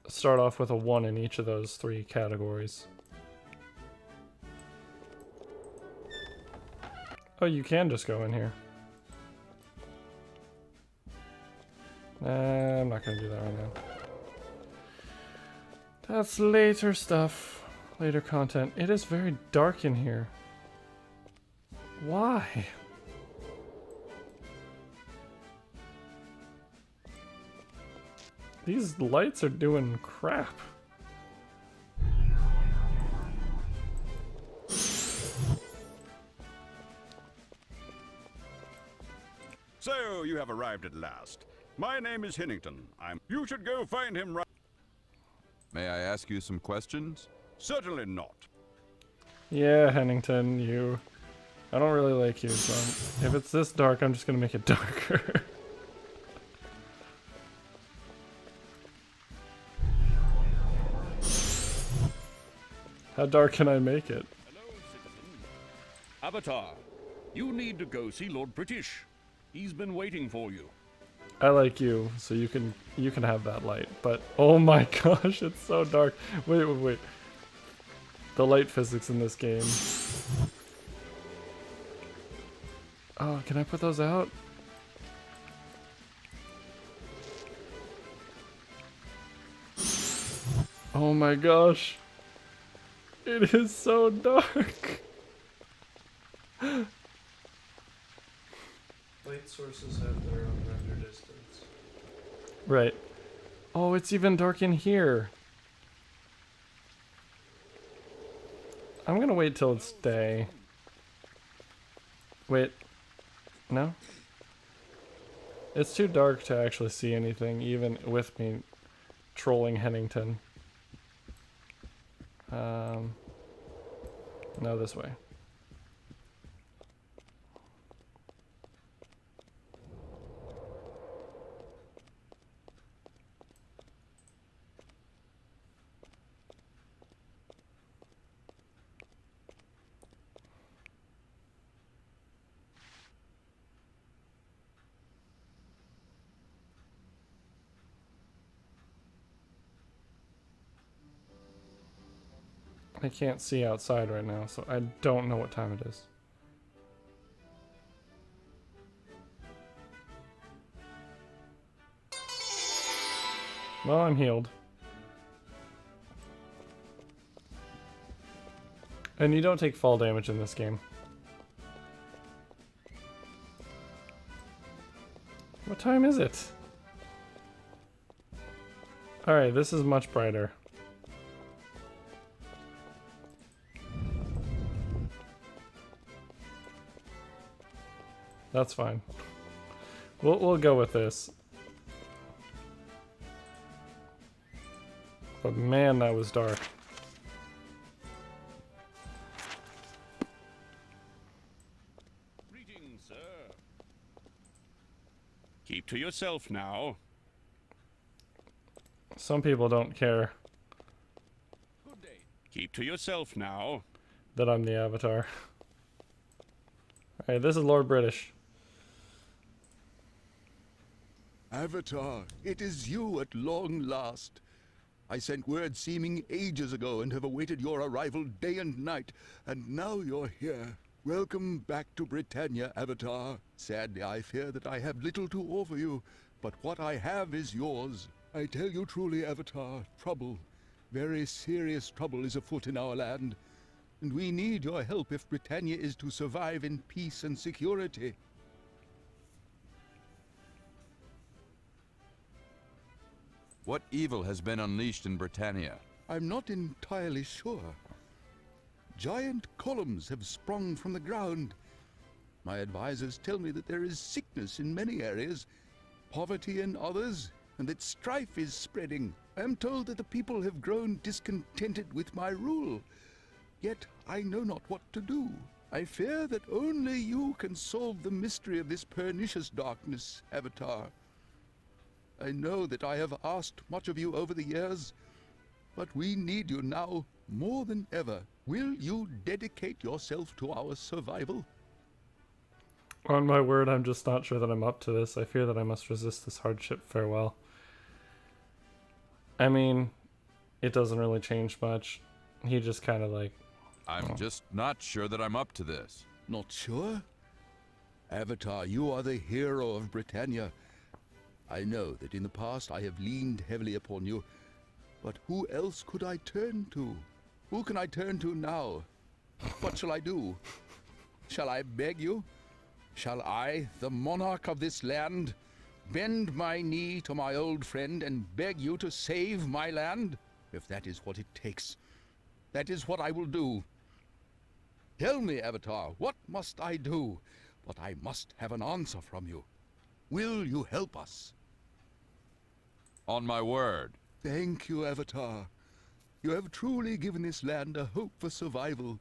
start off with a 1 in each of those 3 categories. Oh, you can just go in here. Nah, I'm not gonna do that right now. That's later stuff. Later content. It is very dark in here. Why? These lights are doing crap. So, you have arrived at last. My name is Hennington. You should go find him right... May I ask you some questions? Certainly not. Yeah, Hennington, I don't really like you, so if it's this dark, I'm just gonna make it darker. How dark can I make it? Hello, citizen. Avatar, you need to go see Lord British. He's been waiting for you. I like you, so you can have that light. But oh my gosh, it's so dark. Wait. The light physics in this game. Oh, can I put those out? Oh my gosh. It is so dark. Light sources have their own render distance. Right. Oh, it's even dark in here. I'm gonna wait till it's day. Wait. No? It's too dark to actually see anything, even with me trolling Hennington. No, this way. I can't see outside right now, so I don't know what time it is. Well, I'm healed. And you don't take fall damage in this game. What time is it? Alright, this is much brighter. That's fine. We'll go with this. But man, that was dark. Greetings, sir. Keep to yourself now. Some people don't care Good day. Keep to yourself now. that I'm the Avatar. Alright, this is Lord British. Avatar, it is you at long last. I sent word seeming ages ago and have awaited your arrival day and night, and now you're here. Welcome back to Britannia, Avatar. Sadly, I fear that I have little to offer you, but what I have is yours. I tell you truly, Avatar, trouble, very serious trouble is afoot in our land, and we need your help if Britannia is to survive in peace and security. What evil has been unleashed in Britannia? I'm not entirely sure. Giant columns have sprung from the ground. My advisors tell me that there is sickness in many areas, poverty in others, and that strife is spreading. I am told that the people have grown discontented with my rule. Yet I know not what to do. I fear that only you can solve the mystery of this pernicious darkness, Avatar. I know that I have asked much of you over the years, but we need you now more than ever. Will you dedicate yourself to our survival? On my word, I'm just not sure that I'm up to this. I fear that I must resist this hardship. Farewell. I mean, it doesn't really change much. He just kind of like... I'm just not sure that I'm up to this. Not sure? Avatar, you are the hero of Britannia. I know that in the past I have leaned heavily upon you, but who else could I turn to? Who can I turn to now? What shall I do? Shall I beg you? Shall I, the monarch of this land, bend my knee to my old friend and beg you to save my land? If that is what it takes, that is what I will do. Tell me, Avatar, what must I do? But I must have an answer from you. Will you help us? On my word. Thank you, Avatar. You have truly given this land a hope for survival.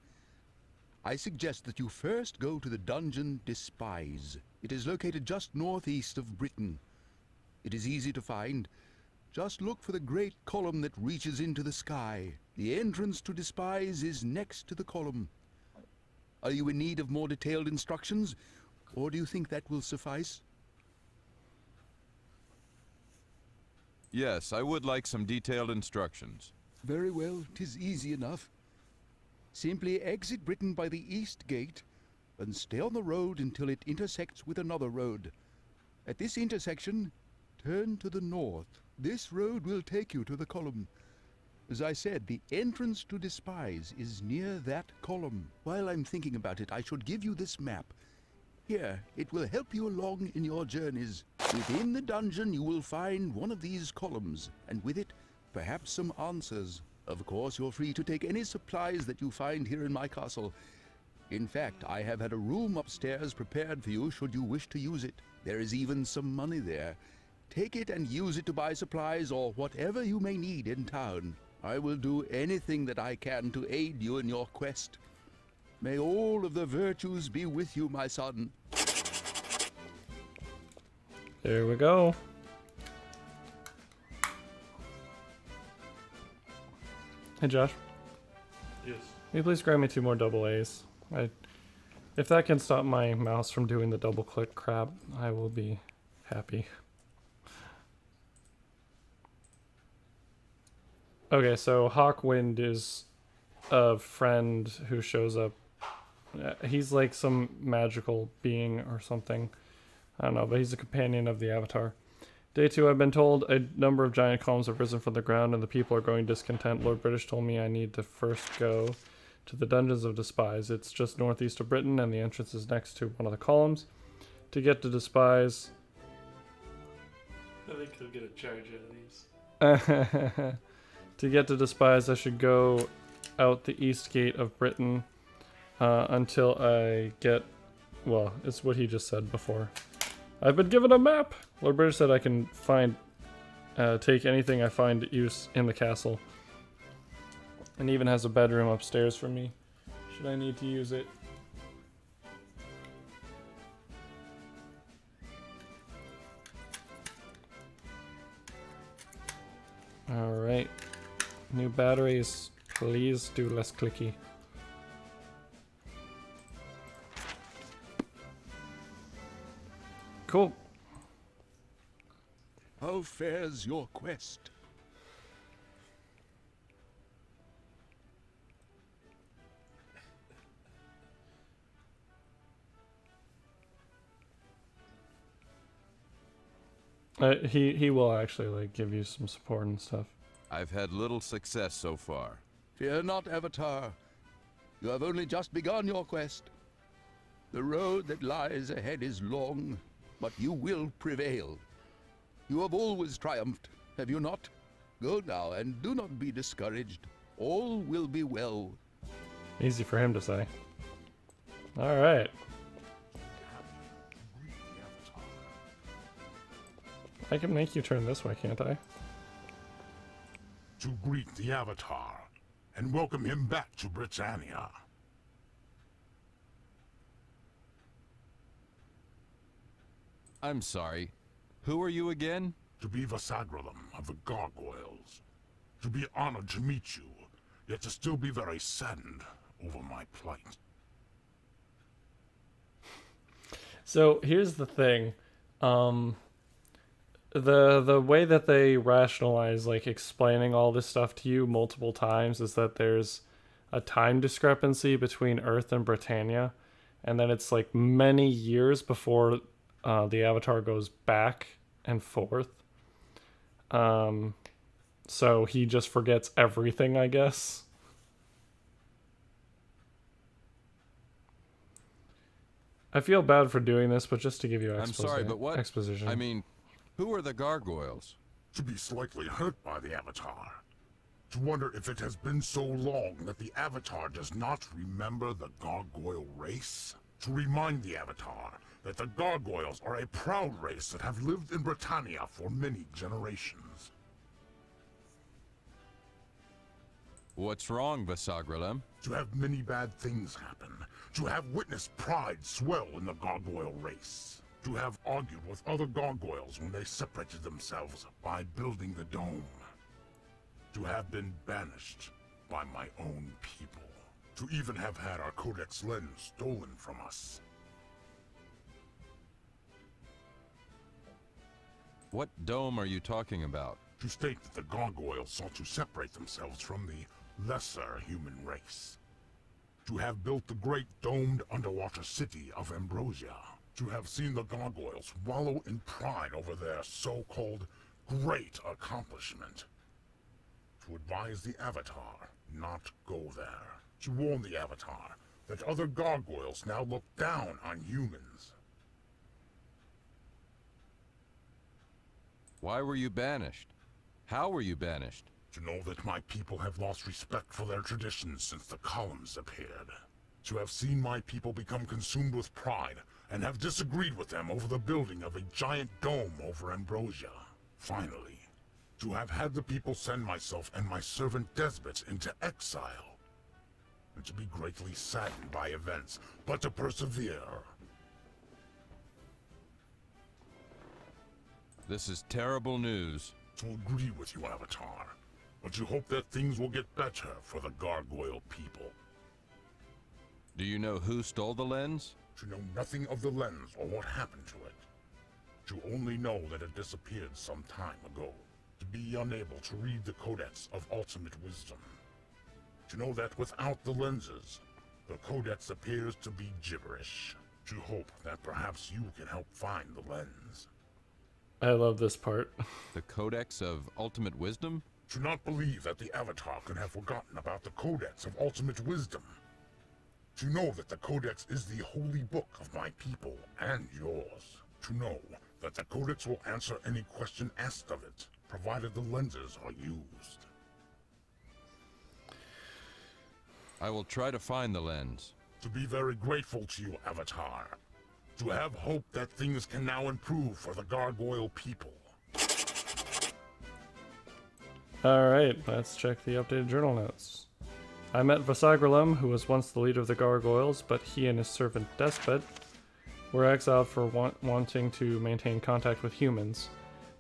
I suggest that you first go to the dungeon Despise. It is located just northeast of Britain. It is easy to find. Just look for the great column that reaches into the sky. The entrance to Despise is next to the column. Are you in need of more detailed instructions, or do you think that will suffice? Yes, I would like some detailed instructions. Very well, 'tis easy enough. Simply exit Britain by the east gate, and stay on the road until it intersects with another road. At this intersection, turn to the north. This road will take you to the column. As I said, the entrance to Despise is near that column. While I'm thinking about it, I should give you this map. Here, it will help you along in your journeys. Within the dungeon you will find one of these columns, and with it, perhaps some answers. Of course, you're free to take any supplies that you find here in my castle. In fact, I have had a room upstairs prepared for you should you wish to use it. There is even some money there. Take it and use it to buy supplies or whatever you may need in town. I will do anything that I can to aid you in your quest. May all of the virtues be with you, my son. There we go. Hey Josh. Yes. Can you please grab me 2 more double A's? If that can stop my mouse from doing the double click crap, I will be happy. Okay, so Hawkwind is a friend who shows up. He's like some magical being or something. I don't know, but he's a companion of the Avatar. Day 2, I've been told a number of giant columns have risen from the ground and the people are growing discontent. Lord British told me I need to first go to the Dungeons of Despise. It's just northeast of Britain and the entrance is next to one of the columns. To get to Despise... I think he'll get a charge out of these. To get to Despise, I should go out the east gate of Britain until I get... Well, it's what he just said before. I've been given a map! Lord British said I can find... take anything I find use in the castle. And even has a bedroom upstairs for me, should I need to use it. Alright. New batteries. Please do less clicky. Cool. How fares your quest? He will actually like give you some support and stuff. I've had little success so far. Fear not, Avatar. You have only just begun your quest. The road that lies ahead is long, but you will prevail. You have always triumphed, have you not? Go now and do not be discouraged. All will be well. Easy for him to say. Alright. I can make you turn this way, can't I? To greet the Avatar and welcome him back to Britannia. I'm sorry. Who are you again? To be Vasagralem of the Gargoyles. To be honored to meet you, yet to still be very saddened over my plight. So here's the thing. the way that they rationalize like explaining all this stuff to you multiple times is that there's a time discrepancy between Earth and Britannia, and then it's like many years before the Avatar goes back and forth. So he just forgets everything, I guess. I feel bad for doing this, but just to give you I'm sorry, but what? exposition. I mean, who are the Gargoyles? To be slightly hurt by the Avatar. To wonder if it has been so long that the Avatar does not remember the Gargoyle race. To remind the Avatar that the Gargoyles are a proud race that have lived in Britannia for many generations. What's wrong, Vasagralem? To have many bad things happen. To have witnessed pride swell in the Gargoyle race. To have argued with other Gargoyles when they separated themselves by building the dome. To have been banished by my own people. To even have had our Codex lens stolen from us. What dome are you talking about? To state that the Gargoyles sought to separate themselves from the lesser human race. To have built the great domed underwater city of Ambrosia. To have seen the Gargoyles wallow in pride over their so-called great accomplishment. To advise the Avatar not go there. To warn the Avatar that other Gargoyles now look down on humans. Why were you banished? How were you banished? To know that my people have lost respect for their traditions since the columns appeared. To have seen my people become consumed with pride and have disagreed with them over the building of a giant dome over Ambrosia. Finally, to have had the people send myself and my servant Despots into exile. And to be greatly saddened by events, but to persevere. This is terrible news. To agree with you, Avatar. But to hope that things will get better for the Gargoyle people. Do you know who stole the lens? To know nothing of the lens or what happened to it. To only know that it disappeared some time ago. To be unable to read the Codex of Ultimate Wisdom. To know that without the lenses, the Codex appears to be gibberish. To hope that perhaps you can help find the lens. I love this part. The Codex of Ultimate Wisdom? To not believe that the Avatar can have forgotten about the Codex of Ultimate Wisdom. To know that the Codex is the holy book of my people and yours. To know that the Codex will answer any question asked of it, provided the lenses are used. I will try to find the lens. To be very grateful to you, Avatar. To have hope that things can now improve for the Gargoyle people. Alright, let's check the updated journal notes. I met Vasagralem, who was once the leader of the Gargoyles, but he and his servant Despot were exiled for wanting to maintain contact with humans.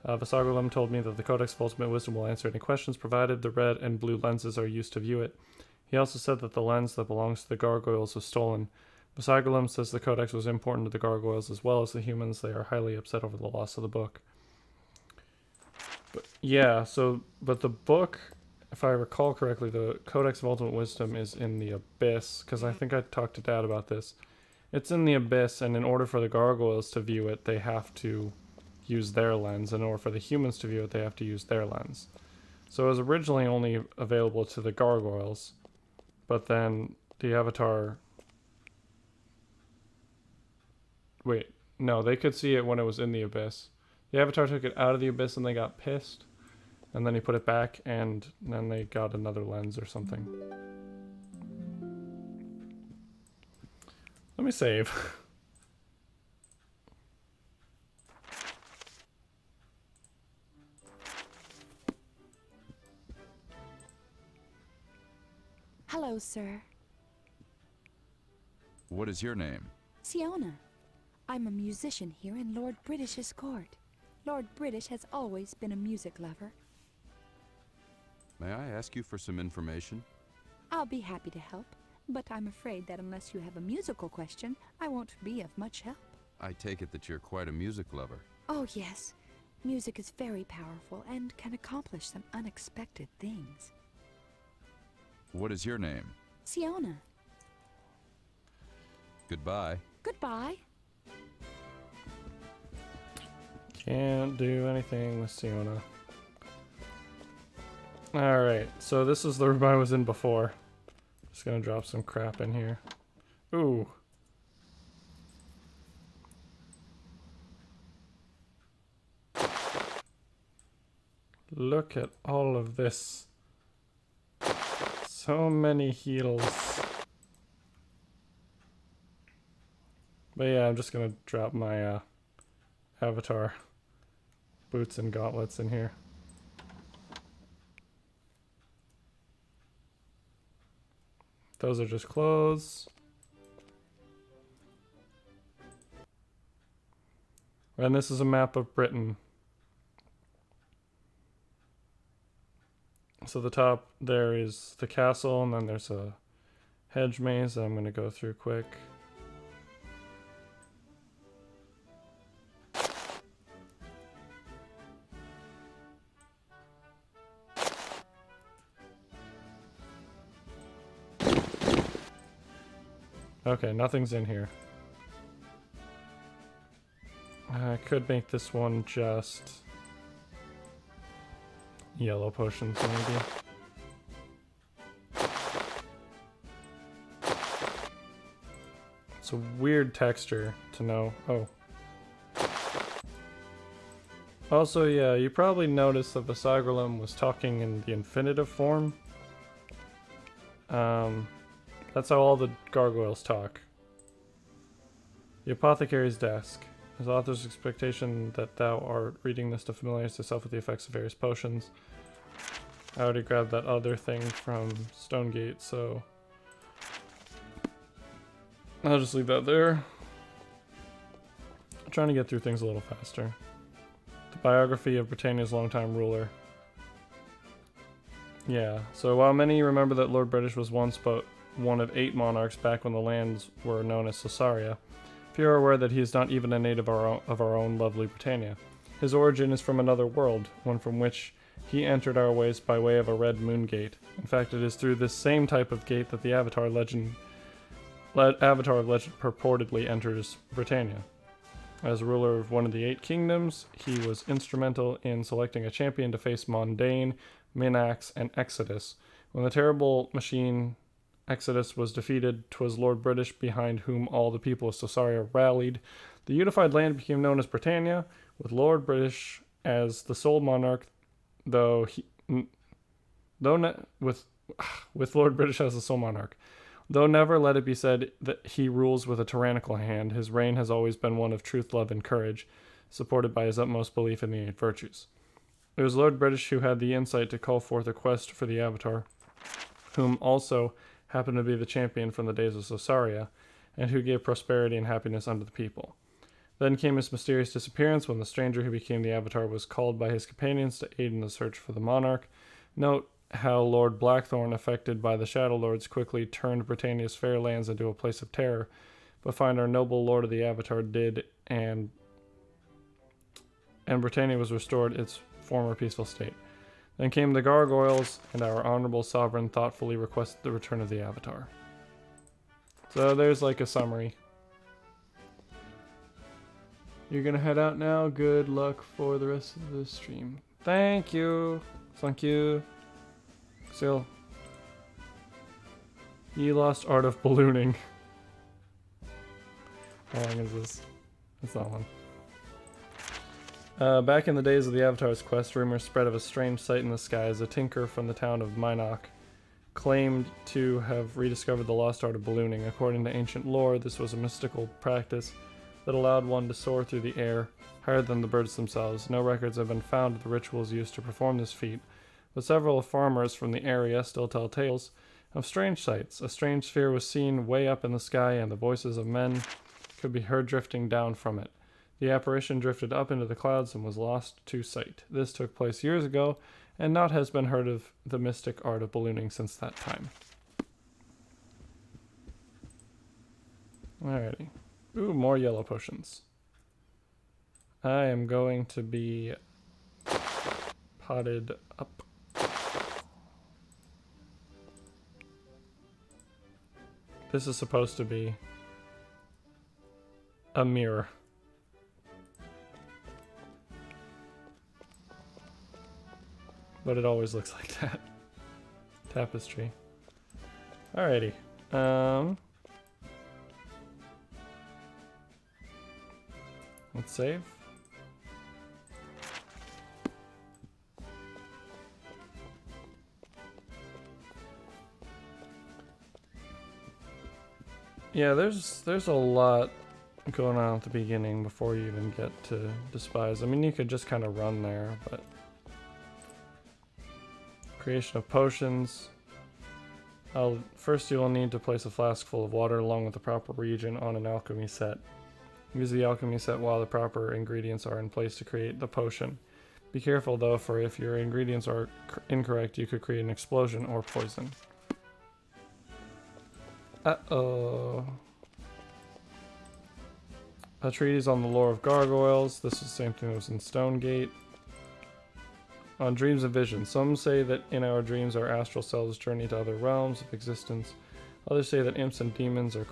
Vasagralem told me that the Codex of Ultimate Wisdom will answer any questions provided the red and blue lenses are used to view it. He also said that the lens that belongs to the Gargoyles was stolen. Vasagralem says the Codex was important to the Gargoyles as well as the humans. They are highly upset over the loss of the book. But yeah, but the book, if I recall correctly, the Codex of Ultimate Wisdom is in the Abyss, because I think I talked to Dad about this. It's in the Abyss, and in order for the Gargoyles to view it, they have to use their lens. In order for the humans to view it, they have to use their lens. So it was originally only available to the Gargoyles, but then the Avatar... Wait, no, they could see it when it was in the Abyss. The Avatar took it out of the Abyss and they got pissed. And then he put it back and then they got another lens or something. Let me save. Hello, sir. What is your name? Siona. I'm a musician here in Lord British's court. Lord British has always been a music lover. May I ask you for some information? I'll be happy to help, but I'm afraid that unless you have a musical question, I won't be of much help. I take it that you're quite a music lover. Oh, yes. Music is very powerful and can accomplish some unexpected things. What is your name? Siona. Goodbye. Goodbye. Can't do anything with Siona. Alright, so this is the room I was in before. Just gonna drop some crap in here. Ooh. Look at all of this. So many heals. But yeah, I'm just gonna drop my avatar boots and gauntlets in here. Those are just clothes. And this is a map of Britain. So the top there is the castle, and then there's a hedge maze that I'm going to go through quick. Okay, nothing's in here. I could make this one just yellow potions, maybe. It's a weird texture to know. Oh. Also, yeah, you probably noticed that Vasagralem was talking in the infinitive form. That's how all the gargoyles talk. The apothecary's desk. His author's expectation that thou art reading this to familiarize yourself with the effects of various potions. I already grabbed that other thing from Stonegate, so I'll just leave that there. I'm trying to get through things a little faster. The biography of Britannia's longtime ruler. Yeah, so while many remember that Lord British was once but one of 8 monarchs back when the lands were known as Caesarea, few are aware that he is not even a native of our own lovely Britannia. His origin is from another world, one from which he entered our ways by way of a red moon gate. In fact, it is through this same type of gate that the Avatar of Legend purportedly enters Britannia. As ruler of one of the 8 kingdoms, he was instrumental in selecting a champion to face Mondain, Minax, and Exodus. When the terrible machine Exodus was defeated, 'twas Lord British behind whom all the people of Caesarea rallied. The unified land became known as Britannia, with Lord British as the sole monarch, with Lord British as the sole monarch. Though never let it be said that he rules with a tyrannical hand, his reign has always been one of truth, love, and courage, supported by his utmost belief in the 8 virtues. It was Lord British who had the insight to call forth a quest for the Avatar, whom also happened to be the champion from the days of Caesarea, and who gave prosperity and happiness unto the people. Then came his mysterious disappearance when the stranger who became the Avatar was called by his companions to aid in the search for the monarch. Note how Lord Blackthorn, affected by the Shadow Lords, quickly turned Britannia's fair lands into a place of terror, but find our noble Lord of the Avatar did, and Britannia was restored its former peaceful state. Then came the Gargoyles, and our honorable sovereign thoughtfully requested the return of the Avatar. So there's like a summary. You're gonna head out now. Good luck for the rest of the stream. Thank you. Thank you. Still. Ye lost art of ballooning. How long is this? It's not one. Back in the days of the Avatar's quest, rumors spread of a strange sight in the sky as a tinker from the town of Minok claimed to have rediscovered the lost art of ballooning. According to ancient lore, this was a mystical practice that allowed one to soar through the air, higher than the birds themselves. No records have been found of the rituals used to perform this feat, but several farmers from the area still tell tales of strange sights. A strange sphere was seen way up in the sky, and the voices of men could be heard drifting down from it. The apparition drifted up into the clouds and was lost to sight. This took place years ago, and naught has been heard of the mystic art of ballooning since that time. Alrighty. Ooh, more yellow potions. I am going to be potted up. This is supposed to be a mirror. But it always looks like that. Tapestry. Alrighty. Let's save. Yeah, there's a lot going on at the beginning before you even get to Despise. I mean, you could just kind of run there, but... Creation of potions. First you will need to place a flask full of water along with the proper reagent on an alchemy set. Use the alchemy set while the proper ingredients are in place to create the potion. Be careful though, for if your ingredients are incorrect, you could create an explosion or poison. Uh-oh. A treatise on the lore of Gargoyles. This is the same thing that was in Stonegate. On dreams and visions. Some say that in our dreams our astral selves journey to other realms of existence. Others say that imps and demons are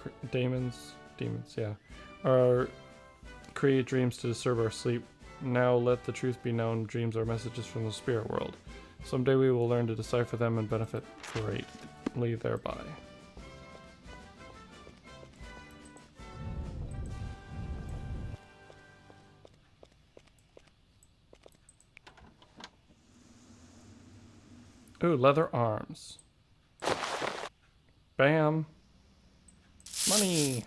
create dreams to disturb our sleep. Now let the truth be known, dreams are messages from the spirit world. Someday we will learn to decipher them and benefit greatly thereby. Ooh, leather arms. Bam. Money.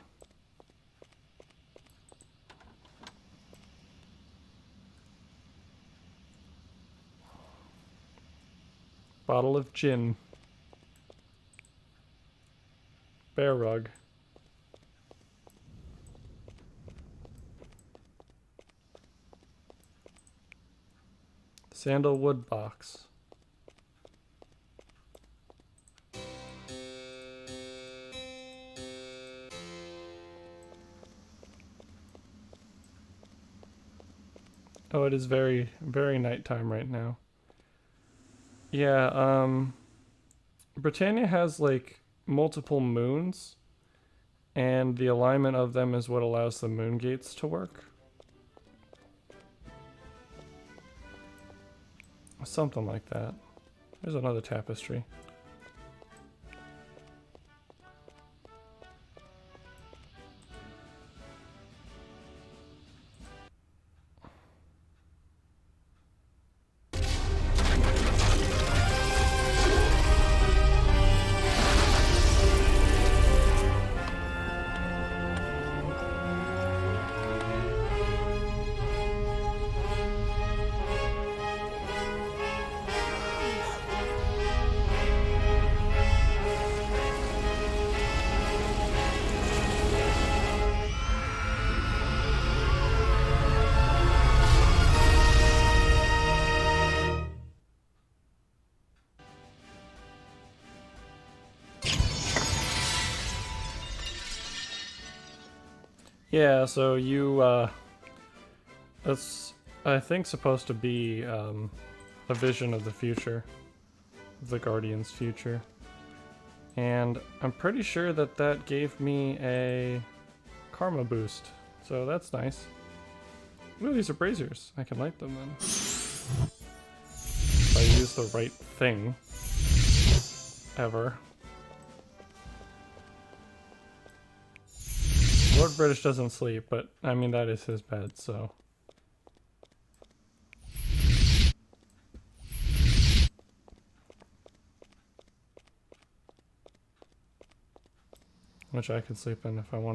Bottle of gin. Bear rug. Sandalwood box. Oh, it is very, very nighttime right now. Yeah, Britannia has like multiple moons, and the alignment of them is what allows the moon gates to work. Something like that. There's another tapestry. Yeah, so you, that's, I think, supposed to be a vision of the future, of the Guardian's future. And I'm pretty sure that that gave me a karma boost, so that's nice. Ooh, these are braziers. I can light them then. If I use the right thing. Ever. Lord British doesn't sleep, but I mean that is his bed, so. Which I could sleep in if I wanted